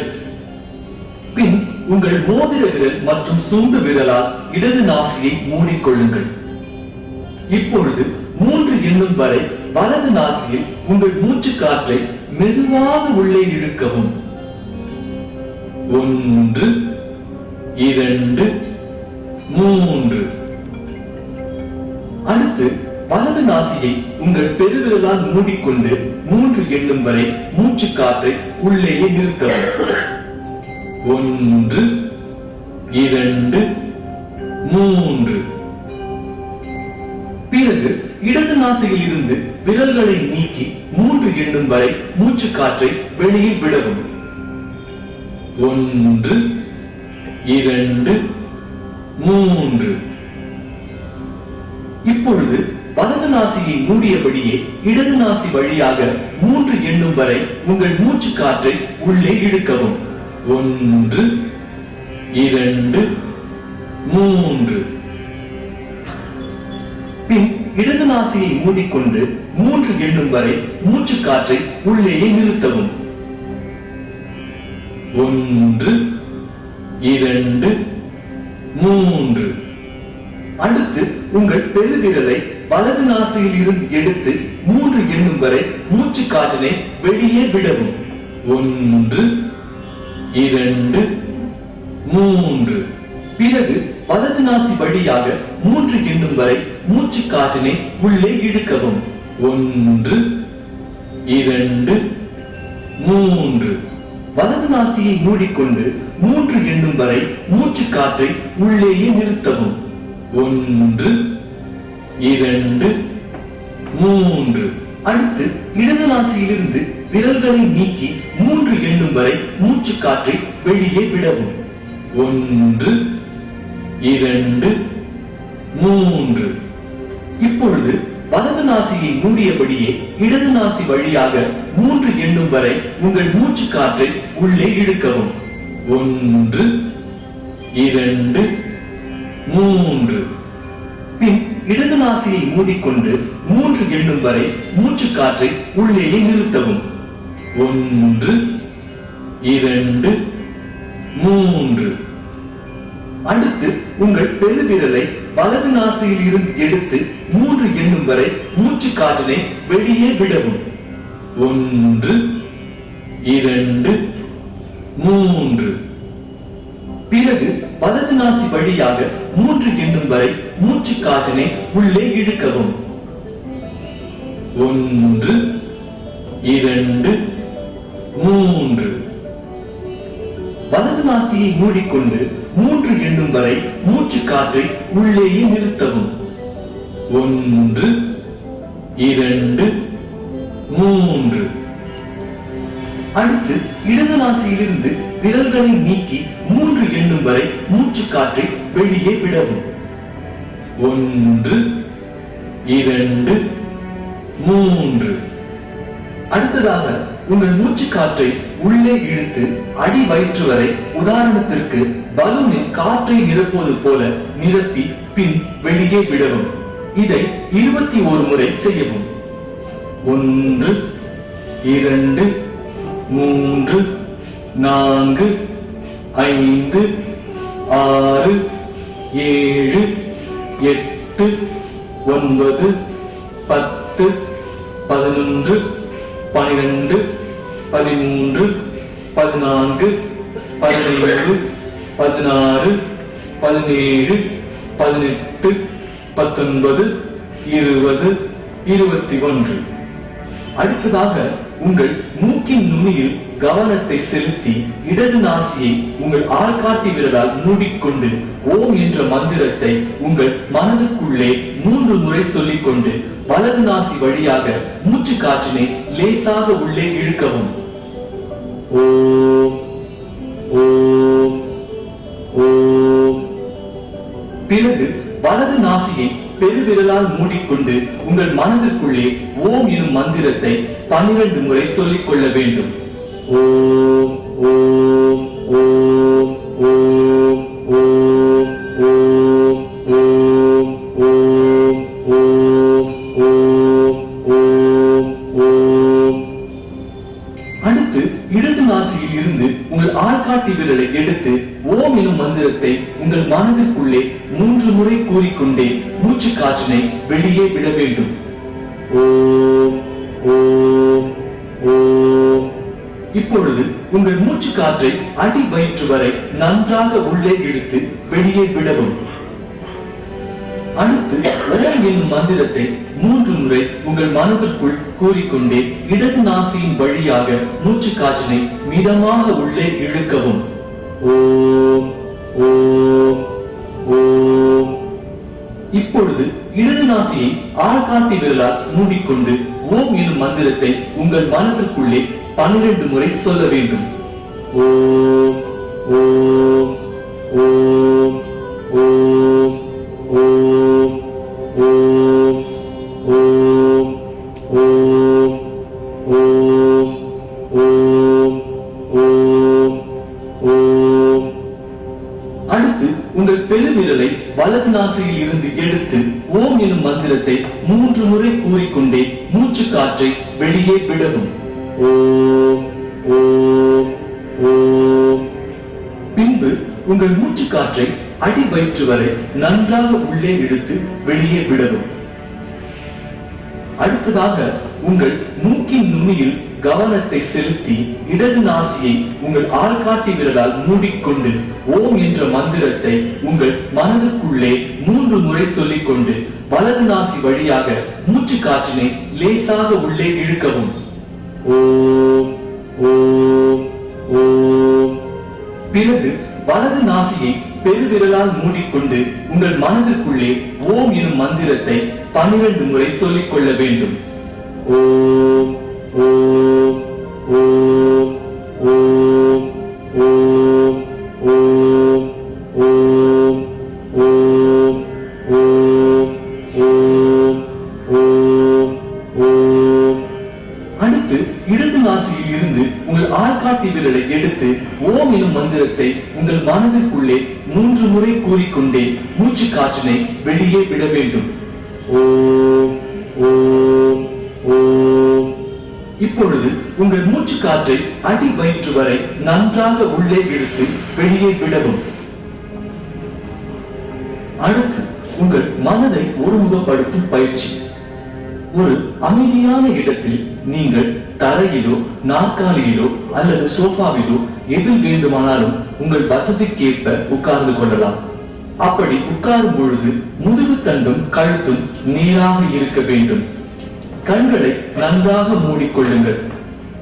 பின் உங்கள் மோதிர விரல் மற்றும் சுண்டு விரலால் இடது நாசியை மூடிக்கொள்ளுங்கள். இப்பொழுது 3 எண்ணும் வரை வலது நாசியில் உங்கள் மூச்சு காற்றை மெதுவாக உள்ளே இழுக்கவும். 1 2 3. அடுத்து வலது நாசியை உங்கள் பெருவிரலால் மூடிக்கொண்டு 3 எண்ணும் வரை மூச்சு காற்றை உள்ளேயே நிறுத்தவும். 1 2 3. பிறகு இடது நாசியில் இருந்து விரல்களை நீக்கி 3 எண்ணும் வரை மூச்சு காற்றை வெளியில் விடவும். 1 2 3. இப்பொழுது வலது நாசியை மூடியபடியே இடது நாசி வழியாக 3 எண்ணும் வரை உங்கள் மூச்சு காற்றை உள்ளே இழுக்கவும். 1 2 3. பின் இடது நாசியை மூடிக்கொண்டு 3 எண்ணும் வரை மூச்சு காற்றை உள்ளேயே நிறுத்தவும். 1 2 3. அடுத்து உங்கள் பெருவிரலை வலது நாசியில் இருந்து எடுத்து 3 எண்ணும் வரை மூச்சு காற்றினை வெளியே விடவும். 1 2 3. பிறகு வலது நாசி வழியாக 3 எண்ணும் வரை மூச்சு காற்றினை உள்ளே இழுக்கவும். 1 2 3. வலது நாசியை மூடிக்கொண்டு 3 எண்ணும் வரை மூச்சு காற்றை உள்ளேயே நிறுத்தவும். 1 2 3. அடுத்து இடது நாசியிலிருந்து விரல்களை நீக்கி 3 எண்ணும் வரை மூச்சு காற்றை வெளியே விடவும். 1 2 3. இப்பொழுது வலது நாசியை மூடியபடியே இடது நாசி வழியாக 3 எண்ணும் வரை உங்கள் மூச்சு காற்றை உள்ளே இழுக்கவும். 1 2 3. பின் இடது நாசியை மூடிக்கொண்டு 3 எண்ணும் வரை மூச்சு காற்றை உள்ளேயே நிறுத்தவும். 1 2 3. அடுத்து உங்கள் பெருவிரலை வலது நாசியில் இருந்து எடுத்து 3 எண்ணும் வரை மூச்சு காற்றினை வெளியே விடவும். 1 2 3. பிறகு வலது நாசி வழியாக 3 எண்ணும் வரை மூச்சு காற்றினை உள்ளே இழுக்கவும். 1 2 3. வலது நாசியை மூடிக்கொண்டு 3 எண்ணும் வரை மூச்சு காற்றை உள்ளேயே நிறுத்தவும். 1 2 3. அடுத்து இடது நாசியிலிருந்து விரல்களை நீக்கி 3 எண்ணும் வரை மூச்சு காற்றை வெளியே விடவும். 1 2 3. அடுத்ததாக உங்கள் மூச்சு காற்றை உள்ளே இழுத்து அடி வயிற்று வரை, உதாரணத்திற்கு பலூனில் காற்றை நிரப்புவது போல நிரப்பி பின் வெளியே விடவும். இதை 21 முறை செய்யவும். 1 2 3 4 5 6 7 8 9 10 11 12 13 14 15 16 17 18 19 20 21. அடுத்ததாக உங்கள் மூக்கின் நுனியில் கவனத்தை செலுத்தி இடது நாசியை உங்கள் ஆள்காட்டி விரலால் மூடிக்கொண்டு ஓம் என்ற மந்திரத்தை உங்கள் மனதுக்குள்ளே 3 முறை சொல்லிக்கொண்டு வலது நாசி வழியாக மூச்சு காற்றினை லேசாக உள்ளே இழுக்கவும். ஓம் ஓம் ஓம். பிறகு வலது நாசியை பெருவிரலால் மூடிக்கொண்டு உங்கள் மனதிற்குள்ளே ஓம் எனும் மந்திரத்தை 12 முறை சொல்லிக் கொள்ள வேண்டும். ஓம் ஓம் ஓம் ஓம். நாசியில் இருந்து உங்கள் ஆள்காட்டி விரலை எடுத்து ஓம் எனும் மந்திரத்தை உங்கள் மனதிற்குள்ளே 3 முறை கூறிக்கொண்டே மூச்சு காற்றினை வெளியே விட வேண்டும். ஓம் ஓம் ஓம். இப்பொழுது உங்கள் மூச்சு காற்றை அடி வயிற்று வரை நன்றாக உள்ளே இழுத்து வெளியே விடவும். அடுத்து ஓம் என்னும் மந்திரத்தை 3 முறை உங்கள் மனதிற்குள் கூறிக்கொண்டே இடது நாசியின் வழியாக மூச்சு காற்றினை மிதமாக உள்ளே இழுக்கவும். ஓம் ஓம் ஓம். இப்பொழுது இடது நாசியை ஆள்காட்டி விரலால் மூடிக்கொண்டு ஓம் என்னும் மந்திரத்தை உங்கள் மனதிற்குள்ளே 12 முறை சொல்ல வேண்டும். ஓம் ஓம் ஓம் ஓம் ஓம் ஓம் ஓம் ஓம் ஓம் ஓம் ஓம் ஓம். அடுத்து உங்கள் பெருவிரலை வலது நாசியில் இருந்து எடுத்து ஓம் எனும் மந்திரத்தை 3 முறை கூறிக்கொண்டே மூச்சு காற்றை வெளியே விடவும். ஓம் ஓம் ஓம். பின்பு உங்கள் மூச்சு காற்றை அடி வயிற்று வரை நன்றாக உள்ளே இழுத்து வெளியே விடவும். அடுத்ததாக உங்கள் மூக்கின் நுனியில் கவனத்தை செலுத்தி இடது நாசியை உங்கள் ஆள்காட்டி விரலால் மூடிக்கொண்டு ஓம் என்ற மந்திரத்தை உங்கள் மனதுக்குள்ளே 3 முறை சொல்லிக்கொண்டு வலது நாசி வழியாக மூச்சு காற்றினை லேசாக உள்ளே இழுக்கவும். ஓம் ஓம் ஓம். பிறகு வலது நாசியை பெருவிரலால் மூடிக்கொண்டு உங்கள் மனதிற்குள்ளே ஓம் எனும் மந்திரத்தை 12 முறை சொல்லிக் கொள்ள வேண்டும். ஓம் ஓம் ஓம் ஓம் ஓம் ஓம் ஓம் ஓம் ஓம் ஓம் ஓம் ஓம். அடுத்து இடது நாசியில் இருந்து உங்கள் ஆள்காட்டி விரலை எடுத்து ஓம் எனும் மந்திரத்தை உங்கள் மனதிற்குள்ளே 3 முறை கூறிக்கொண்டே மூச்சு காற்றினை வெளியே விட வேண்டும். ஓம் ஓம் ஓம். இப்பொழுது உங்கள் மூச்சு காற்றை அடி வயிற்று வரை நன்றாக உள்ளே இழுத்து வெளியே விடவும். அடுத்து உங்கள் மனதை ஒருமுகப்படுத்தும் பயிற்சி. ஒரு அமைதியான இடத்தில் நீங்கள் தரையிலோ நாற்காலியிலோ அல்லது சோஃபாவிலோ எதில் வேண்டுமானாலும் உங்கள் வசதிக்கேற்ப உட்கார்ந்து கொள்ளலாம். அப்படி உட்காரும் பொழுது முதுகு தண்டும் கழுத்தும் நேராக இருக்க வேண்டும். கண்களை நன்றாக மூடிக்கொள்ளுங்கள்.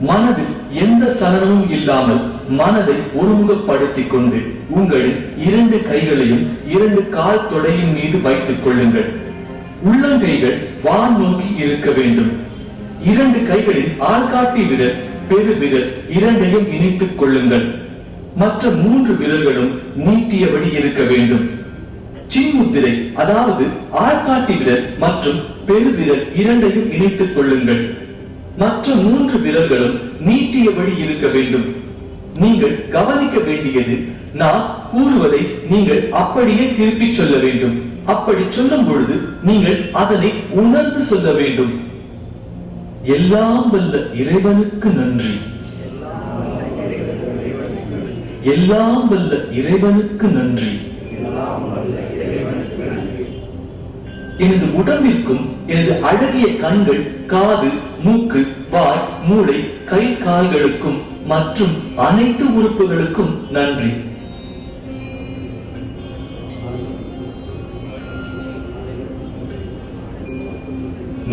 மனதில் எந்த சலனமும் இல்லாமல் மனதை ஒருமுகப்படுத்திக் கொண்டு உங்களின் 2 கைகளையும் 2 கால் தொடையின் மீது வைத்துக் கொள்ளுங்கள். உள்ளங்கைகள் வான் நோக்கி இருக்க வேண்டும். 2 கைகளின் ஆள்காட்டி விரல் பெருவிரல் இரண்டையும் இணைத்துக் கொள்ளுங்கள். மற்ற 3 விரல்களும் நீட்டியபடி இருக்க வேண்டும். சின்முத்திரை, அதாவது ஆள்காட்டி விரல் மற்றும் பெருவிரல் இரண்டையும் இணைத்துக் கொள்ளுங்கள். மற்ற 3 விரல்களும் நீட்டியபடி இருக்க வேண்டும். நீங்கள் கவனிக்க வேண்டியது, நான் கூறுவதை நீங்கள் அப்படியே திருப்பி சொல்ல வேண்டும். அப்படி சொல்லும் பொழுது நீங்கள் அதனை உணர்ந்து சொல்ல வேண்டும். எல்லாம் வல்ல இறைவனுக்கு நன்றி. எல்லாம் வல்ல இறைவனுக்கு நன்றி. எனது உடம்பிற்கும் எனது அழகிய கண்கள், காது, மூக்கு, வாய், மூளை, கை, கால்களுக்கும் மற்றும் அனைத்து உறுப்புகளுக்கும் நன்றி.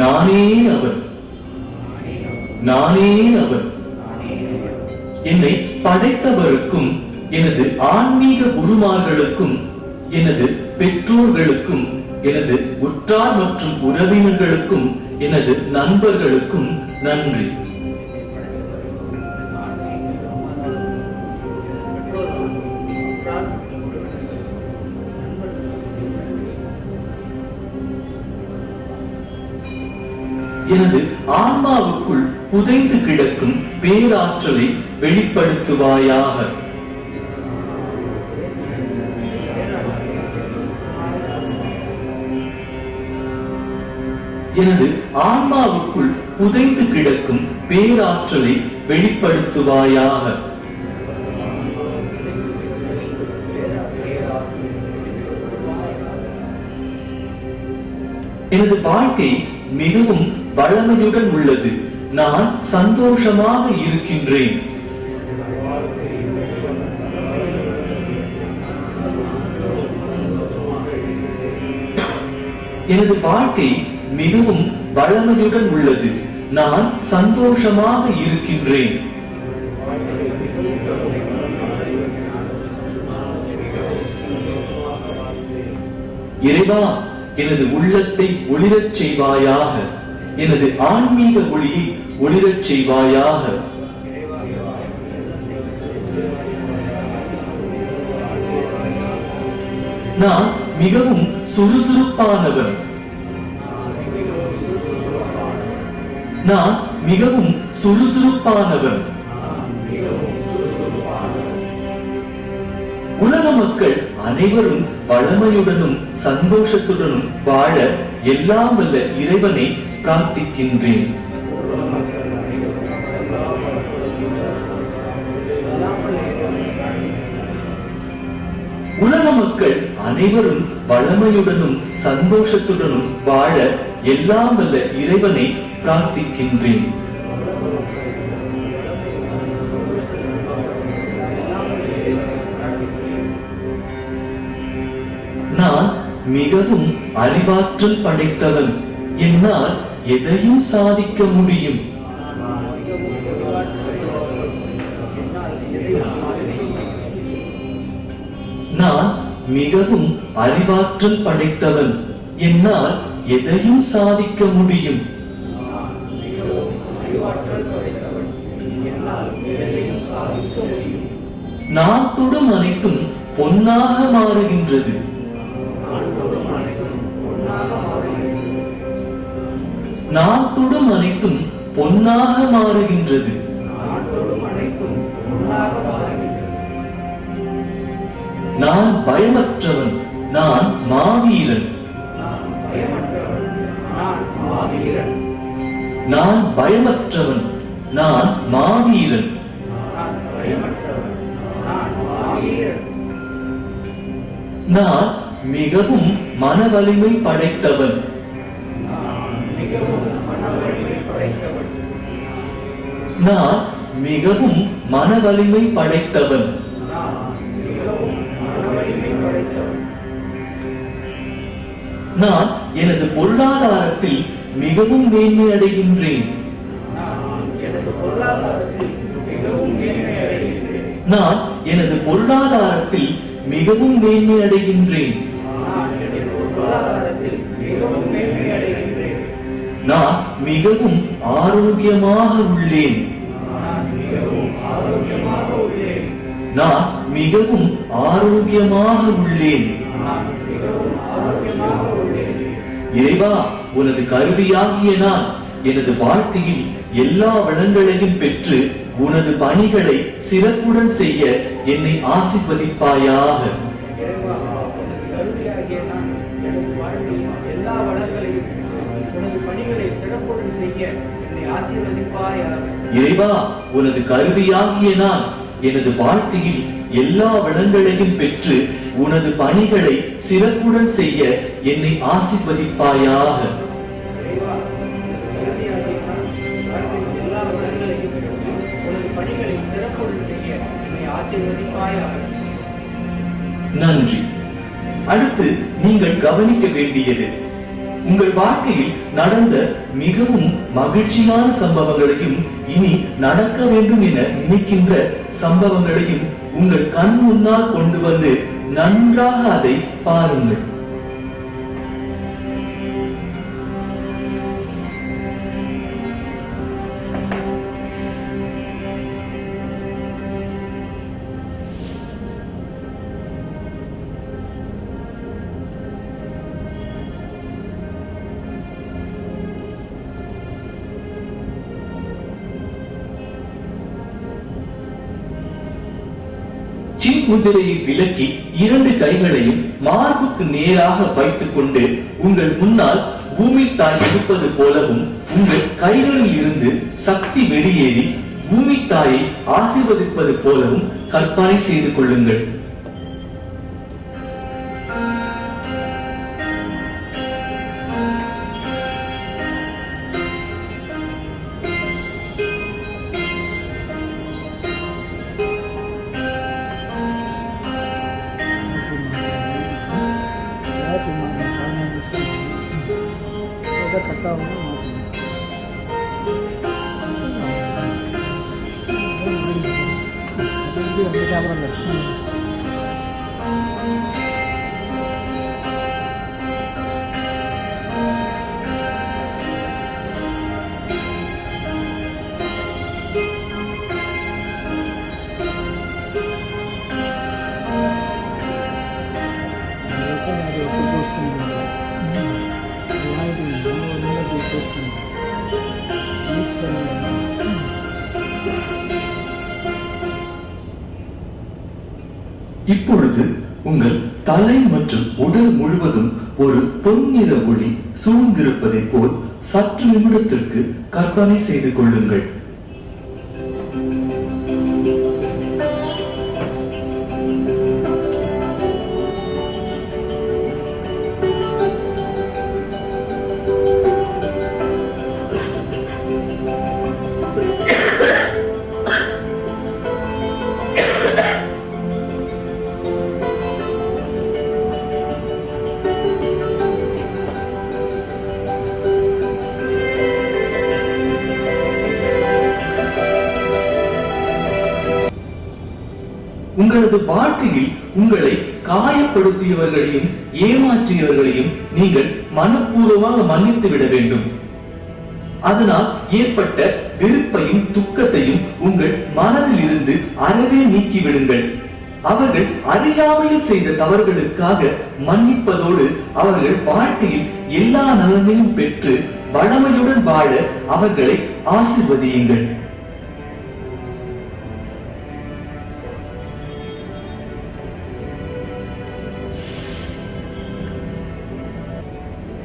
நானே அவர். நானே அவர். என்னை படைத்தவருக்கும் எனது ஆன்மீக குருமார்களுக்கும் எனது பெற்றோர்களுக்கும் எனது உற்றார் மற்றும் உறவினர்களுக்கும் எனது நண்பர்களுக்கும் நன்றி. எனது ஆன்மாவுக்குள் புதைந்து கிடக்கும் பேராற்றலை வெளிப்படுத்துவாயாக. எனது ஆன்மாவுக்குள் புதைந்து கிடக்கும் பேராற்றலை வெளிப்படுத்துவாயாக. எனது வாழ்க்கை மிகவும் வளமையுடன் உள்ளது. நான் சந்தோஷமாக இருக்கின்றேன். எனது வாழ்க்கை மிகவும் வளமையுடன் உள்ளது. நான் சந்தோஷமாக இருக்கின்றேன். இறைவா, எனது உள்ளத்தை ஒளிரச் செய்வாயாக. எனது ஆன்மீக ஒளியை ஒளிரச் செய்வாயாக. நான் மிகவும் சுறுசுறுப்பானவன். நான் மிகவும் சுறுசுறுப்பானவன். உலக மக்கள் அனைவரும் வளமையுடனும் சந்தோஷத்துடனும் வாழ எல்லாம் வல்ல இறைவனை பிரார்த்திக்கின்றேன். உலக மக்கள் அனைவரும் வளமையுடனும் சந்தோஷத்துடனும் வாழ எல்லாம் வல்ல இறைவனை பிரார்த்திக்கின்றேன். நான் மிகவும் அறிவாற்றல் படைத்தவன். என்னால் எதையும் சாதிக்க முடியும். நான் மிகவும் அறிவாற்றல் படைத்தவன். என்னால் எதையும் சாதிக்க முடியும். நான் தொடும் அனைத்தும் பொன்னாக மாறுகின்றது. நான் தொடும் அனைத்தும் பொன்னாக மாறுகின்றது. நான் பயமற்றவன். நான் மாவீரன். நான் பயமற்றவன். நான் மாவீரன். நான் மிகவும் மனவலிமை படைத்தவன். நான் மிகவும் மனவலிமை படைத்தவன். நான் எனது பொருளாதாரத்தில் மிகவும் மேன்மை அடைகின்றேன். நான் எனது பொருளாதாரத்தில் மிகவும் மேன்மை அடைகின்றேன். நான் மிகவும் ஆரோக்கியமாக உள்ளேன். நான் மிகவும் ஆரோக்கியமாக உள்ளேன். இறைவா, உனது கருவியாகிய நான் எனது வாழ்க்கையில் எல்லா வளங்களையும் பெற்று உனது பணிகளை சிறப்புடன் செய்ய என்னை ஆசீர்வதிப்பாயாக. இறைவா, உனது கருவியாகிய நான் எனது வாழ்க்கையில் எல்லா வளங்களையும் பெற்று உனது பணிகளை சிறப்புடன் செய்ய என்னை ஆசீர்வதிப்பாயாக. நன்றி. அடுத்து நீங்கள் கவனிக்க வேண்டியது, உங்கள் வாழ்க்கையில் நடந்த மிகவும் மகிழ்ச்சியான சம்பவங்களையும் இனி நடக்க வேண்டும் என நினைக்கின்ற சம்பவங்களையும் உங்கள் கண் முன்னால் கொண்டு வந்து நன்றாக அதை பாருங்கள். முதிரையை விலக்கி 2 கைகளையும் மார்புக்கு நேராக வைத்துக் கொண்டு உங்கள் முன்னால் பூமி தாய் இருப்பது போலவும் உங்கள் கைகளில் இருந்து சக்தி வெளியேறி பூமி தாயை ஆசீர்வதிப்பது போலவும் கற்பனை செய்து கொள்ளுங்கள். இப்பொழுது உங்கள் தலை மற்றும் உடல் முழுவதும் ஒரு பொன்னிற ஒளி சூழ்ந்திருப்பதை போல் சற்று நிமிடத்திற்கு கற்பனை செய்து கொள்ளுங்கள். உங்களது வாழ்க்கையில் உங்களை காயப்படுத்தியவர்களையும் ஏமாற்றியவர்களையும் நீங்கள் மனப்பூர்வமாக மன்னித்து விட வேண்டும். அதனால் ஏற்பட்ட வெறுப்பையும் துக்கத்தையும் உங்கள் மனதில் இருந்து அறவே நீக்கிவிடுங்கள். அவர்கள் அறியாமையில் செய்த தவறுகளுக்காக மன்னிப்பதோடு அவர்கள் வாழ்க்கையில் எல்லா நலனையும் பெற்று வளமையுடன் வாழ அவர்களை ஆசீர்வதியுங்கள்.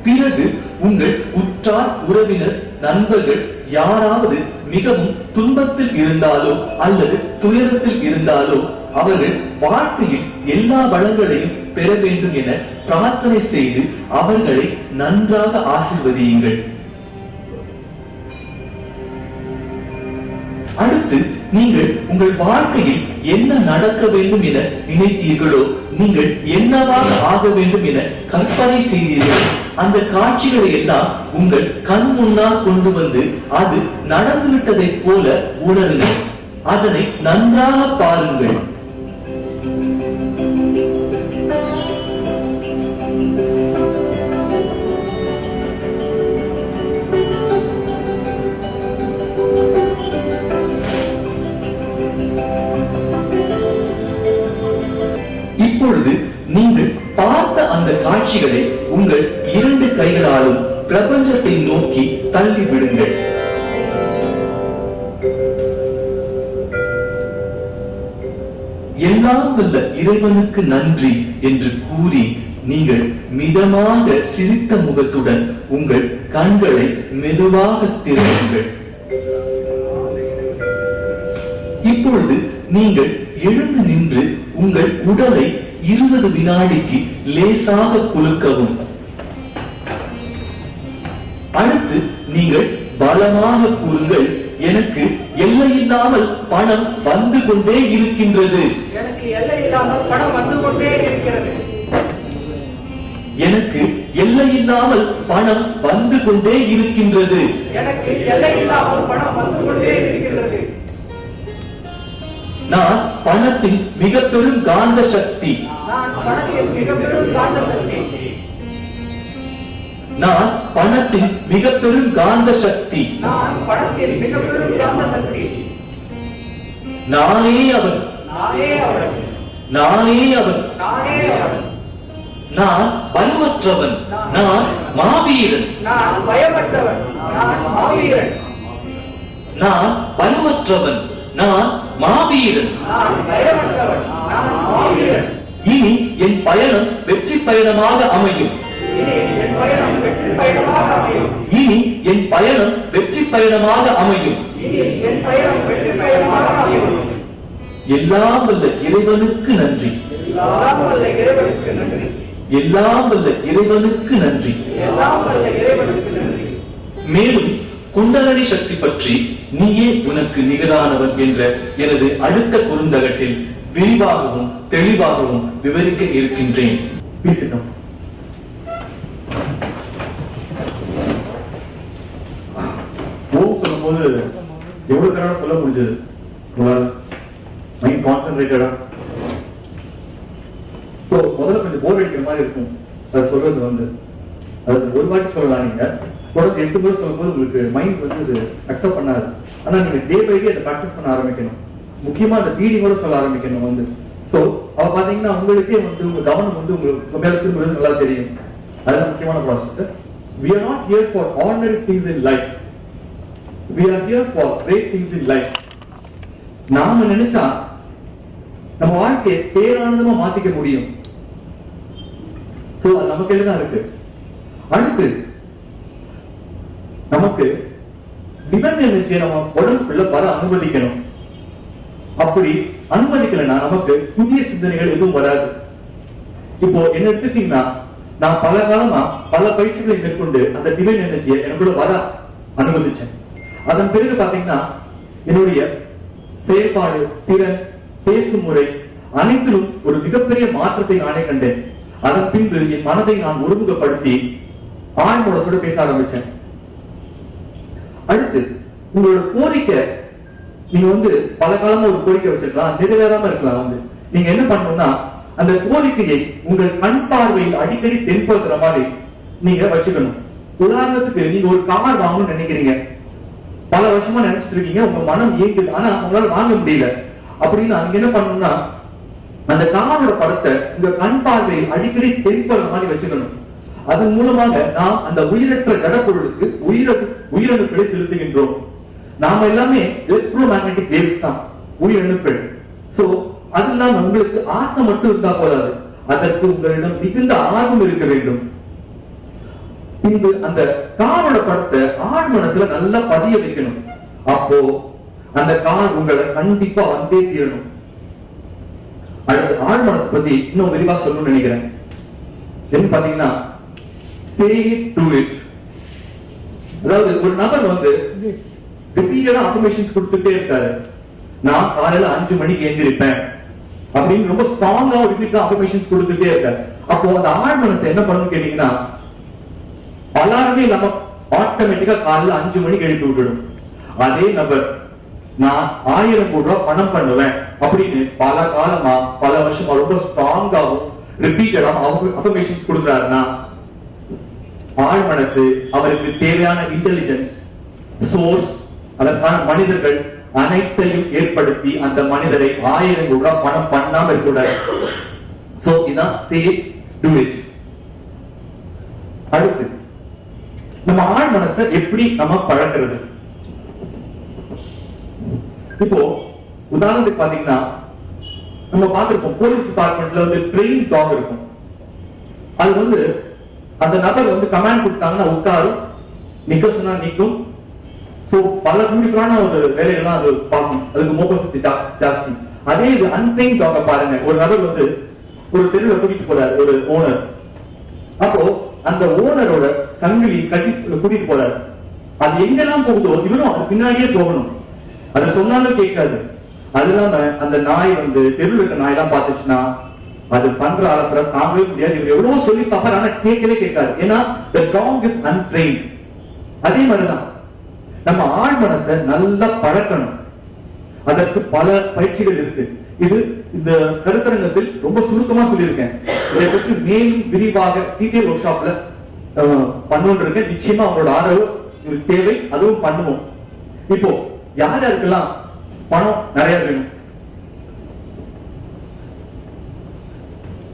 பிறகு உங்கள் உற்றார் உறவினர் நண்பர்கள் யாராவது மிகவும் துன்பத்தில் இருந்தாலோ அல்லது துயரத்தில் இருந்தாலோ அவர்கள் வாழ்க்கையில் எல்லா வளங்களையும் பெற வேண்டும் என பிரார்த்தனை செய்து அவர்களை நன்றாக ஆசீர்வதியுங்கள். அடுத்து நீங்கள் உங்கள் வாழ்க்கையில் என்ன நடக்க வேண்டும் என நினைத்தீர்களோ, நீங்கள் என்னவாக ஆக வேண்டும் என கற்பனை செய்தீர்கள், அந்த காட்சிகளை எல்லாம் உங்கள் கண் முன்னால் கொண்டு வந்து அது நடந்துவிட்டதை போல உணருங்கள். அதனை நன்றாக பாருங்கள். இப்பொழுது நீங்கள் பார்த்த அந்த காட்சிகளை உங்கள் 2 கைகளாலும் பிரபஞ்சத்தை நோக்கி தள்ளி விடுங்கள். எல்லாம் வல்ல இறைவனுக்கு நன்றி என்று கூறி நீங்கள் மிதமாக சிரித்த முகத்துடன் உங்கள் கண்களை மெதுவாக திறவுங்கள். இப்பொழுது நீங்கள் எழுந்து நின்று உங்கள் உடலை 20 வினாடிக்கு லேசாக குலுக்கவும். அடுத்து நீங்கள் பலமாக கூறுங்கள், எனக்கு எல்லையில்லாமல் பணம் வந்து கொண்டே இருக்கின்றது. எனக்கு எல்லையில்லாமல் பணம் வந்து கொண்டே இருக்கிறது. எனக்கு எல்லையில்லாமல் பணம் வந்து கொண்டே இருக்கின்றது. எனக்கு எல்லையில்லாமல் பணம் வந்து கொண்டே இருக்கிறது. நான் பணத்தின் மிக பெரும் காந்த சக்தி. நான் பணத்தின் மிக பெரும் காந்த சக்தி. நான் பணத்தின் மிக பெரும் காந்த சக்தி. நான் பணத்தின் மிக பெரும் காந்த சக்தி. நானே அவன். நானே அவன். நானே அவன். நானே அவன். நான் பயமற்றவன். நான் மாவீரன். நான் பயமற்றவன். நான் மாவீரன். நான் பயமற்றவன். நான் மாவீரன். நான் பயமற்றவன். நான் மாவீரன். இனி என் பயணம் வெற்றி பயணமாக அமையும். இனி என் பயணம் வெற்றி பயணமாக அமையும். இனி என் பயணம் வெற்றி பயணமாக அமையும். இனி என் பயணம் வெற்றி எல்லாம் வல்ல இறைவனுக்கு நன்றி. எல்லாம் வல்ல இறைவனுக்கு நன்றி. எல்லாம் வல்ல இறைவனுக்கு நன்றி. எல்லாம் வல்ல இறைவனுக்கு நன்றி. மேலும் குண்டலினி சக்தி பற்றி நீயே உனக்கு நிகரானவன் என்ற எனது அடுத்த குறுந்தகட்டில் விரிவாகவும் தெளிவாகவும் விவரிக்க இருக்கின்றேன். பேசிட்டோம். ஓம் சொல்லும்போது எவ்வளவு நேரம் சொல்ல முடிஞ்சது? மைண்ட் கான்சென்ட்ரேட்டடா. சோ முதல்ல கொஞ்சம் போர் அடிக்கிற மாதிரி இருக்கும் அது சொல்றது வந்து. அது ஒரு வாட்டி சொல்லலாம், நீங்க தொடர்ந்து 8 முறை சொல்லும்போது உங்களுக்கு மைண்ட் வந்து அது அக்செப்ட் பண்ணாது. ஆனா நீங்க டே பை டே அதை ப்ராக்டிஸ் பண்ண ஆரம்பிக்கணும். முக்கியமா அந்த ஃபீலிங்கோட சொல்ல ஆரம்பிக்கணும் வந்து. சோ அவ பாத்தீங்கன்னா உங்களுக்கே வந்து உங்க கவனம் வந்து உங்களுக்கு மேல திரும்புறது நல்லா தெரியும். அதுதான் முக்கியமான process. We are not here for ordinary things in life. We are here for great things in life. நாம நினைச்சா நம்ம வாழ்க்கையை பேரானந்தமா மாத்திக்க முடியும். சோ அது நம்ம கையில தான் இருக்கு. அடுத்து நமக்கு டிவைன் எனர்ஜியை நம்ம உடம்புக்குள்ள வர அனுமதிக்கணும். அப்படி அனுமதிக்கலன்னா நமக்கு புதிய சிந்தனைகள் எதுவும் வராது. இப்போ என்ன எடுத்துட்டீங்கன்னா, நான் பல காலமா பல பயிற்சிகளை மேற்கொண்டு அந்த டிவைன் எனர்ஜியை எனக்குள்ள வர அனுமதிச்சேன். அதன் பிறகு பாத்தீங்கன்னா என்னுடைய செயல்பாடு, திறன், பேசும் முறை அனைத்திலும் ஒரு மிகப்பெரிய மாற்றத்தை நானே கண்டேன். அதன் பின்பு என் மனதை நான் ஒருமுகப்படுத்தி ஆழ்மனசோட பேச ஆரம்பிச்சேன். அடுத்து உங்களோட கோரிக்கை, நீங்க வந்து பல காலமா ஒரு கோரிக்கை வச்சிருக்கலாம், நிறைவேறாம இருக்கலாம். வந்து நீங்க என்ன பண்ணணும்னா, அந்த கோரிக்கையை உங்கள் கண் பார்வையில் அடிக்கடி தென்படுத்துற மாதிரி நீங்க வச்சுக்கணும். உதாரணத்துக்கு நீங்க ஒரு கார் வாங்கணும்னு நினைக்கிறீங்க, பல வருஷமா நினைச்சிட்டு இருக்கீங்க, உங்க மனம் இயங்குது, ஆனா உங்களால வாங்க முடியல. அப்படின்னா நீங்க என்ன பண்ணணும்னா, அந்த காரோட படத்தை உங்க கண் பார்வையில் அடிக்கடி தென்படுற மாதிரி வச்சுக்கணும். அதன் மூலமாக நாம் அந்த உயிரற்ற ஜடப்பொருளுக்கு உயிரணுக்களை செலுத்துகின்றோம். நாம எல்லாமே எலக்ட்ரோ மேக்னெட்டிக் வேவ்ஸ் தான், உயிரணுக்கள். சோ அது இல்லாம உங்களுக்கு ஆசை மட்டும் இருந்தா போதாது, அதற்கு உங்களிடம் மிகுந்த ஆர்வம் இருக்க வேண்டும். பின்பு அந்த காரோட படத்தை ஆழ் மனசுல நல்லா பதிய வைக்கணும். அப்போ அந்த கார் உங்களை கண்டிப்பா வந்தே தீரணும். அடுத்து ஆழ் மனசு பத்தி இன்னும் விரிவா சொல்லணும்னு நினைக்கிறேன். என்ன பாத்தீங்கன்னா, say it, do it. அதாவது ஒரு நபர் வந்து ரிப்பீட்டடா அஃபர்மேஷன்ஸ் கொடுத்துட்டே இருக்காரு. நான் காலையில 5 மணிக்கு எழுந்திருப்பேன் அப்படின்னு ரொம்ப ஸ்ட்ராங்கா ரிப்பீட்டடா அஃபர்மேஷன்ஸ் கொடுத்துட்டே இருக்காரு. அப்போ அந்த ஆழ் மனசு என்ன பண்ணணும்னு கேட்டீங்கன்னா, அலாரமே இல்லாம ஆட்டோமேட்டிக்கா காலையில 5 மணிக்கு எழுப்பி விட்டுடும். அதே நபர் நான் 1000 கோடி ரூபாய் பணம் பண்ணுவேன் அப்படின்னு பல காலமா பல வருஷமா ரொம்ப ஸ்ட்ராங்காவும் ரிப்பீட்டடா அஃபர்மேஷன்ஸ் கொடுக்குறாருன்னா, ஆழ் மனசு அவருக்கு தேவையான இன்டெலிஜென்ஸ் சோர்ஸ், அதற்கான மனிதர்கள் அனைத்தையும் ஏற்படுத்தி அந்த மனிதரை 1000 கோடி ரூபாய் பணம் பண்ணாம இருக்கக்கூடாது. சோ இதான் say it, do it. அடுத்து நம்ம ஆழ் மனசை எப்படி நம்ம பழக்கிறது? இப்போ உதாரணத்துக்கு பாத்தீங்கன்னா, நம்ம பார்த்திருப்போம் போலீஸ் டிபார்ட்மெண்ட்ல வந்து ட்ரெயின் டாக் இருக்கும். அது வந்து அந்த நபர் வந்து கமாண்ட் கொடுத்தாங்கன்னா உட்காரும், நிக்க சொன்னா நிக்கும். சோ பல பியூட்டிஃபுல்லான ஒரு வேலைகள்லாம் அது பார்க்கும், அதுக்கு மோகசக்தி ஜாஸ்தி. அதே இது அன்ட்ரெயின் டாக பாருங்க. ஒரு நபர் வந்து ஒரு தெருவில் கூட்டிட்டு போறாரு ஒரு ஓனர். அப்போ அந்த ஓனரோட சங்கிலி கட்டி கூட்டிட்டு போறாரு. அது எங்கெல்லாம் போகுதோ இவரும் அது பின்னாடியே போகணும். அதை சொன்னாலும் கேட்காது. அது இல்லாம அந்த நாய் வந்து தெருவில் இருக்க நாய் எல்லாம் பார்த்துச்சுன்னா அது பண்ற அளப்புற தாங்கவே முடியாது. இவர் எவ்வளவு சொல்லி பார்ப்பாரு, ஆனா கேட்கவே கேட்காது. ஏன்னா the dog is untrained. அதே மாதிரிதான் நம்ம ஆழ் மனசை நல்லா பழக்கணும். அதற்கு பல பயிற்சிகள் இருக்கு. இது இந்த கருத்தரங்கத்தில் ரொம்ப சுருக்கமா சொல்லியிருக்கேன். இதை பற்றி மேலும் விரிவாக டீடைல் ஒர்க் ஷாப்ல பண்ணுவோம் இருக்கேன். நிச்சயமா அவங்களோட ஆதரவு தேவை, அதுவும் பண்ணுவோம். இப்போ யார் யாருக்கெல்லாம் பணம் நிறைய வேணும்,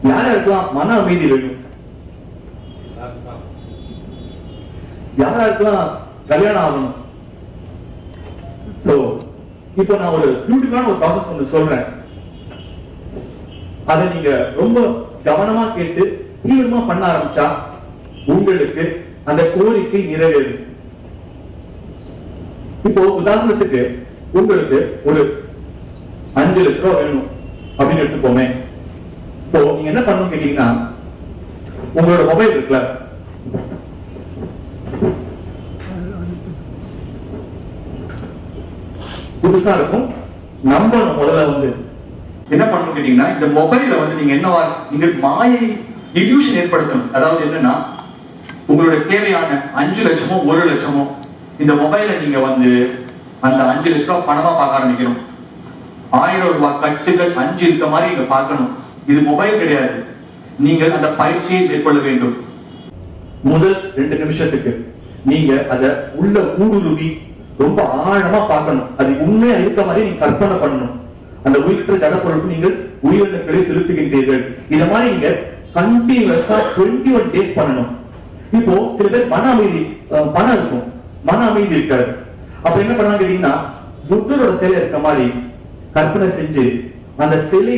யார் யாருக்கெல்லாம் மன அமைதி வேணும், யார் யாருக்கெல்லாம் கல்யாணம் ஆகணும். சோ இப்போ நான் ஒரு பியூட்டிஃபுல்லான ஒரு ப்ராசஸ் ஒன்று சொல்றேன். அதை நீங்க ரொம்ப கவனமா கேட்டு தீவிரமா பண்ண ஆரம்பிச்சா உங்களுக்கு அந்த கோரிக்கை நிறைவேறும். இப்போ உதாரணத்துக்கு உங்களுக்கு ஒரு 5 லட்ச ரூபாய் வேணும் அப்படின்னு எடுத்துக்கோமே. இப்போ நீங்க என்ன பண்ணணும் கேட்டீங்கன்னா, உங்களோட மொபைல் இருக்குல்ல, புதுசா இருக்கும், நம்பணும். முதல்ல வந்து என்ன பண்ணணும் கேட்டீங்கன்னா, இந்த மொபைல வந்து நீங்க என்னவா நீங்க மாயை இல்யூஷன் ஏற்படுத்தணும். அதாவது என்னன்னா, உங்களுடைய தேவையான 5 லட்சமோ 1 லட்சமோ இந்த மொபைல நீங்க வந்து அந்த 5 லட்ச ரூபாய் பணமா பார்க்க ஆரம்பிக்கணும். 1000 ரூபாய் கட்டுகள் 5 இருக்க மாதிரி நீங்க பார்க்கணும். இது மொபைல் கிடையாது. நீங்கள் அந்த பயிற்சியை மேற்கொள்ள வேண்டும். முதல் 2 நிமிஷத்துக்கு நீங்க அத உள்ள ஊடுருவி ரொம்ப ஆழமா பார்க்கணும். அது உண்மையா இருக்க மாதிரி நீங்க கற்பனை பண்ணணும். அந்த உயிரற்ற ஜட பொருளுக்கு நீங்கள் உயிரினங்களை செலுத்துகின்றீர்கள். இத மாதிரி நீங்க கண்டினியூஸா 21 டேஸ் பண்ணணும். இப்போ சில பேர் பணம் இருக்கும், மன அமைதி இருக்காது. அப்ப என்ன பண்ணலாம் கேட்டீங்கன்னா, புத்தரோட சிலை இருக்க மாதிரி கற்பனை செஞ்சு அந்த சிலை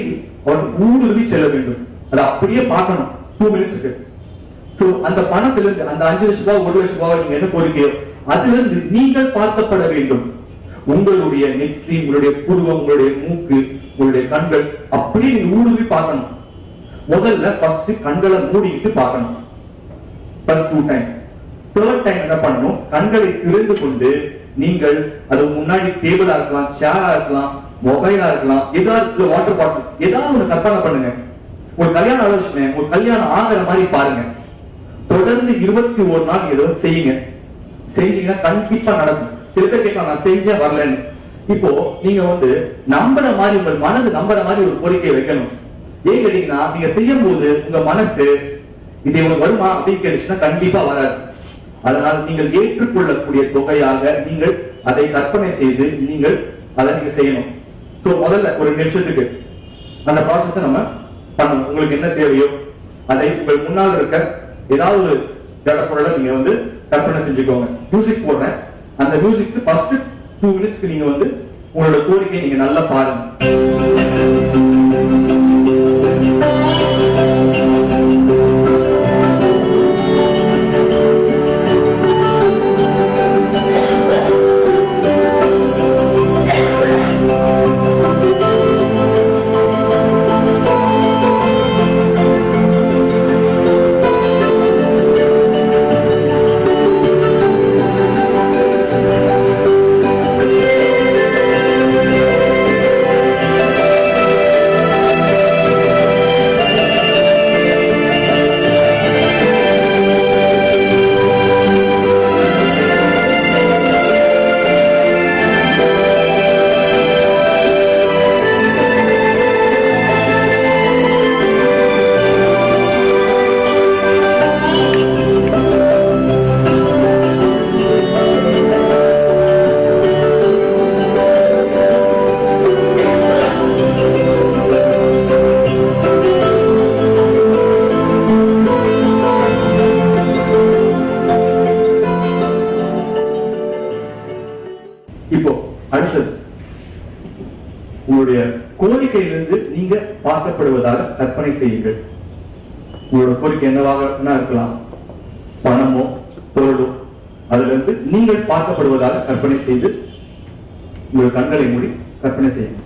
ஊடுருவி செல்ல வேண்டும். அதை அப்படியே பார்க்கணும் 2 மினிட்ஸ்க்கு. சோ அந்த பணத்திலிருந்து அந்த 5 லட்சம் ரூபாய் 1 லட்சம் ரூபாய் நீங்க என்ன கோரிக்கையோ அதிலிருந்து நீங்கள் பார்க்கப்பட வேண்டும். உங்களுடைய நெற்றி, உங்களுடைய புருவம், உங்களுடைய மூக்கு, உங்களுடைய கண்கள் அப்படியே நீங்க ஊடுருவி பார்க்கணும். முதல்ல ஃபர்ஸ்ட் கண்களை மூடிக்கிட்டு பார்க்கணும். First 2 time. தேர்ட் டைம் என்ன பண்ணணும், கண்களை திறந்து கொண்டு நீங்கள் அது முன்னாடி டேபிளா இருக்கலாம், சேரா இருக்கலாம், மொபைலா இருக்கலாம், ஏதாவது வாட்டர் பாட்டில், ஏதாவது ஒண்ணு கற்பனை பண்ணுங்க. ஒரு கல்யாணம் ஆலோசனை, ஒரு கல்யாணம் ஆகிற மாதிரி பாருங்க. தொடர்ந்து 21 நாள் ஏதோ செய்யுங்க. செஞ்சீங்கன்னா கண்டிப்பா நடக்கும். சில பேர் கேட்கலாம், நான் செஞ்சேன் வரலன்னு. இப்போ நீங்க வந்து நம்புற மாதிரி, உங்கள் மனது நம்புற மாதிரி ஒரு கோரிக்கையை வைக்கணும். ஏன் கேட்டீங்கன்னா, நீங்க செய்யும் போது உங்க மனசு இது உனக்கு வருமா அப்படின்னு கேட்டுச்சுன்னா கண்டிப்பா வராது. அதனால் நீங்கள் ஏற்றுக்கொள்ளக்கூடிய தொகையாக நீங்கள் அதை கற்பனை செய்து நீங்கள் அதை நீங்க செய்யணும். சோ முதல்ல ஒரு நிமிஷத்துக்கு அந்த ப்ராசஸ் நம்ம பண்ணணும். உங்களுக்கு என்ன தேவையோ அதை உங்கள் முன்னால் இருக்க ஏதாவது ஒரு ஜட பொருளை நீங்க வந்து கற்பனை செஞ்சுக்கோங்க. மியூசிக் போடுறேன், அந்த மியூசிக் ஃபர்ஸ்ட் 2 மினிட்ஸ்க்கு நீங்க வந்து உங்களோட கோரிக்கையை நீங்க நல்லா பாருங்க. இப்போ அடுத்தது உங்களுடைய கோரிக்கையிலிருந்து நீங்க பார்க்கப்படுவதாக கற்பனை செய்யுங்கள். உங்களோட கோரிக்கை என்னவாக இருக்கலாம், பணமோ பொருளோ, அதுல இருந்து நீங்கள் பார்க்கப்படுவதாக கற்பனை செய்து உங்கள் கண்களை மூடி கற்பனை செய்யுங்கள்.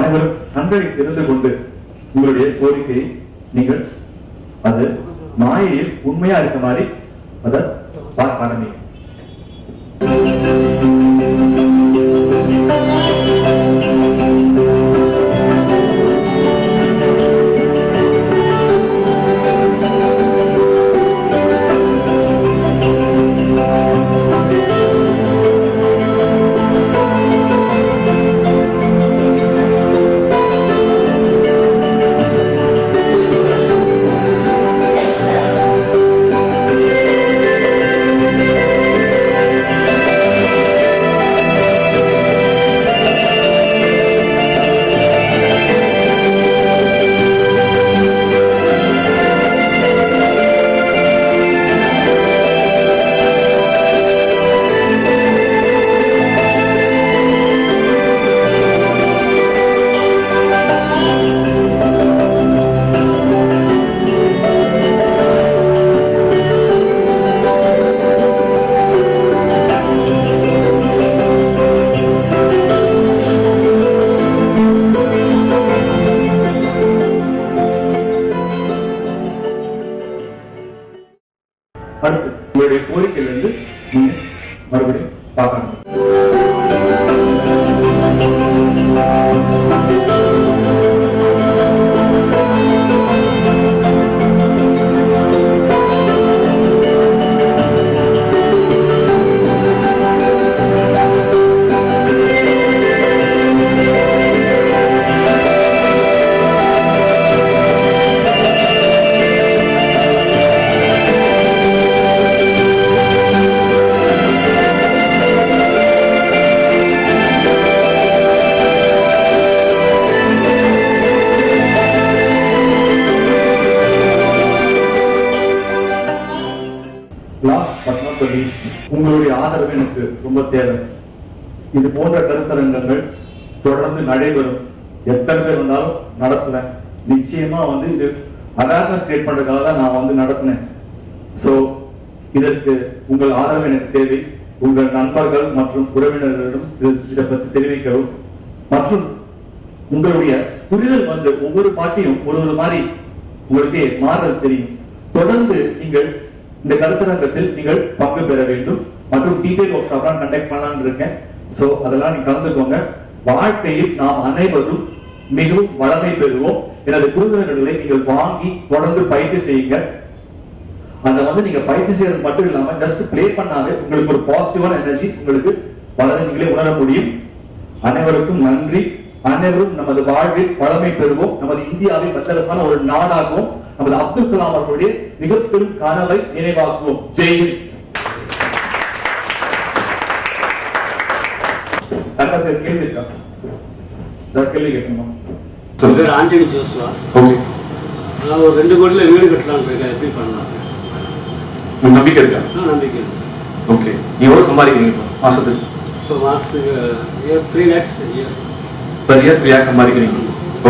அனைவரும் கண்களை திறந்து கொண்டு உங்களுடைய கோரிக்கையை நீங்கள் அது மாயையில் உண்மையா இருக்க மாதிரி அதை பார்க்க ஆரம்பிங்க. ரீச். உங்களுடைய ஆதரவு எனக்கு ரொம்ப தேவை. இது போன்ற கருத்தரங்கங்கள் தொடர்ந்து நடைபெறும். எத்தனை பேர் வந்தாலும் நடத்துவேன். நிச்சயமா வந்து இது அவேர்னஸ் கிரியேட் பண்றதுக்காக தான் நான் வந்து நடத்தினேன். ஸோ இதற்கு உங்கள் ஆதரவு எனக்கு தேவை. உங்கள் நண்பர்கள் மற்றும் உறவினர்களிடம் இதை பற்றி தெரிவிக்கவும், மற்றும் உங்களுடைய புரிதல் வந்து ஒவ்வொரு பாட்டியும் ஒரு மாதிரி உங்களுக்கு மாறுறது தெரியும். தொடர்ந்து நீங்கள் இந்த கருத்தரங்கத்தில் நீங்கள் பங்கு பெற வேண்டும். மற்றும் டீடைல் ஒர்க் ஷாப் கண்டக்ட் பண்ணலாம்னு இருக்கேன். ஸோ அதெல்லாம் நீங்க கலந்துக்கோங்க. வாழ்க்கையில் நாம் அனைவரும் மிகவும் வளமை பெறுவோம். எனது குருவினர்களை நீங்கள் வாங்கி தொடர்ந்து பயிற்சி செய்யுங்க. அதை வந்து நீங்க பயிற்சி செய்யறது மட்டும் இல்லாம ஜஸ்ட் பிளே பண்ணாலே உங்களுக்கு ஒரு பாசிட்டிவான எனர்ஜி உங்களுக்கு வளர நீங்களே உணர முடியும். அனைவருக்கும் நன்றி. அனைவரும் நமது வாழ்வில் வளமை பெறுவோம். நமது இந்தியாவில் வல்லரசான ஒரு நாடாகவும் நமது அப்துல் கலாம் அவர்களுடைய மிக பெரும் கனவை நினைவாக்குவோம். ஜெய் கேள்வி இருக்கா? கேள்வி கேட்கணுமா? பேர் ஆண்டனி ஜோசுவா. ஓகே. நான் ஒரு 2 கோடியில் வீடு கட்டலாம்னு இருக்கேன். எப்படி பண்ணலாம்? உங்களுக்கு நம்பிக்கை இருக்கா? நம்பிக்கை இருக்கு. ஓகே. நீ எவ்வளவு சம்பாதிக்கிறீங்க இப்போ மாசத்துக்கு? இப்போ மாதத்துக்கு 3 lakhs years. Per year 3 lakhs சம்பாதிக்கிறீங்க.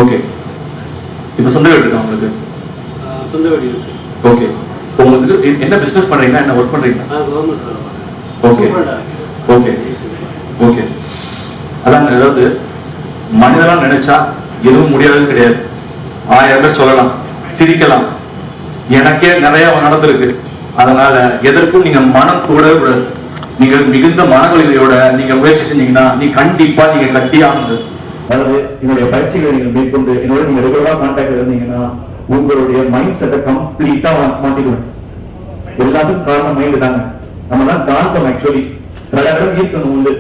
ஓகே. இப்போ சொந்த வீடு இருக்கா உங்களுக்கு? சொந்த வீடு இருக்கு. ஓகே. உங்களுக்கு என்ன பிசினஸ் பண்றீங்க? என்ன ஒர்க் பண்றீங்க? கவர்மெண்ட் வேலை ஓகே. ஓகே. ஓகே. அதான் அதாவது மனிதெல்லாம் நினைச்சா எதுவும் முடியாதுன்னு கிடையாது. 1000 பேர் சொல்லலாம், சிரிக்கலாம். எனக்கே நிறைய நடந்திருக்கு. அதனால எதற்கும் நீங்க மனம் கூடவே கூடாது. நீங்க மிகுந்த மனவலிமையோட நீங்க முயற்சி செஞ்சீங்கன்னா நீ கண்டிப்பா நீங்க கட்டியானது. அதாவது என்னுடைய பயிற்சிகளை நீங்க மேற்கொண்டு என்னோட நீங்க ரெகுலரா கான்டாக்ட் இருந்தீங்கன்னா உங்களுடைய மைண்ட் செட்டை கம்ப்ளீட்டா மாத்திடுவேன். எல்லாத்துக்கும் காரணம் மைண்ட் தாங்க. நம்ம தான் காந்தம். ஆக்சுவலி இடம் ஈர்க்கணும் உண்டு.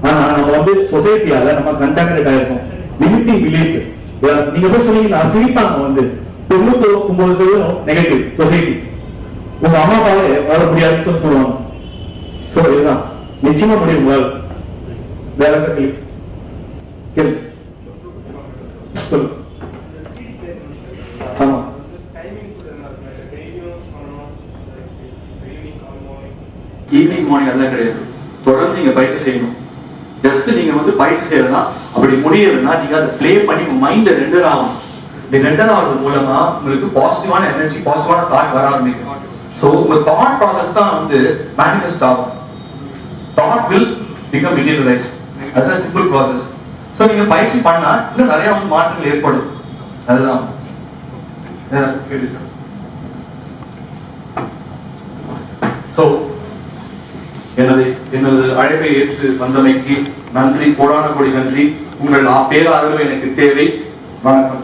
ஆனா நம்ம வந்து சொசைட்டியால நம்ம கண்டாக்டட் ஆயிருக்கோம். Limiting belief. நீங்க போய் சொன்னீங்கன்னா சிரிப்பாங்க. வந்து 99% நெகட்டிவ் சொசைட்டி. உங்க அம்மா அப்பாவே வாழ முடியாதுன்னு சொல்லுவாங்க. சோ இதுதான் நிச்சயமா முடியும். உங்களால் வேற கேள்வி கேள்வி சொல்லு. ஆமா, ஈவினிங் மார்னிங் அதெல்லாம் கிடையாது. தொடர்ந்து நீங்க பயிற்சி செய்யணும். ஜஸ்ட் நீங்க வந்து பயிற்சி செய்யலாம். அப்படி முடியலன்னா நீங்க அதை பிளே பண்ணி மைண்ட்ல ரெண்டர் ஆகும். இந்த ரெண்டர் ஆகிறது மூலமா உங்களுக்கு பாசிட்டிவான எனர்ஜி, பாசிட்டிவான தாட் வர ஆரம்பிக்கும். ஸோ உங்க தாட் ப்ராசஸ் தான் வந்து மேனிஃபெஸ்ட் ஆகும். Thought will become materialise. அதுதான் சிம்பிள் ப்ராசஸ். ஸோ நீங்க பயிற்சி பண்ணா இன்னும் நிறைய வந்து மாற்றங்கள் ஏற்படும். அதுதான். ஸோ எனது அழைப்பை ஏற்று வந்தமைக்கு நன்றி, கோடான கோடி நன்றி. உங்கள் பேராதரவு எனக்கு தேவை. வணக்கம்.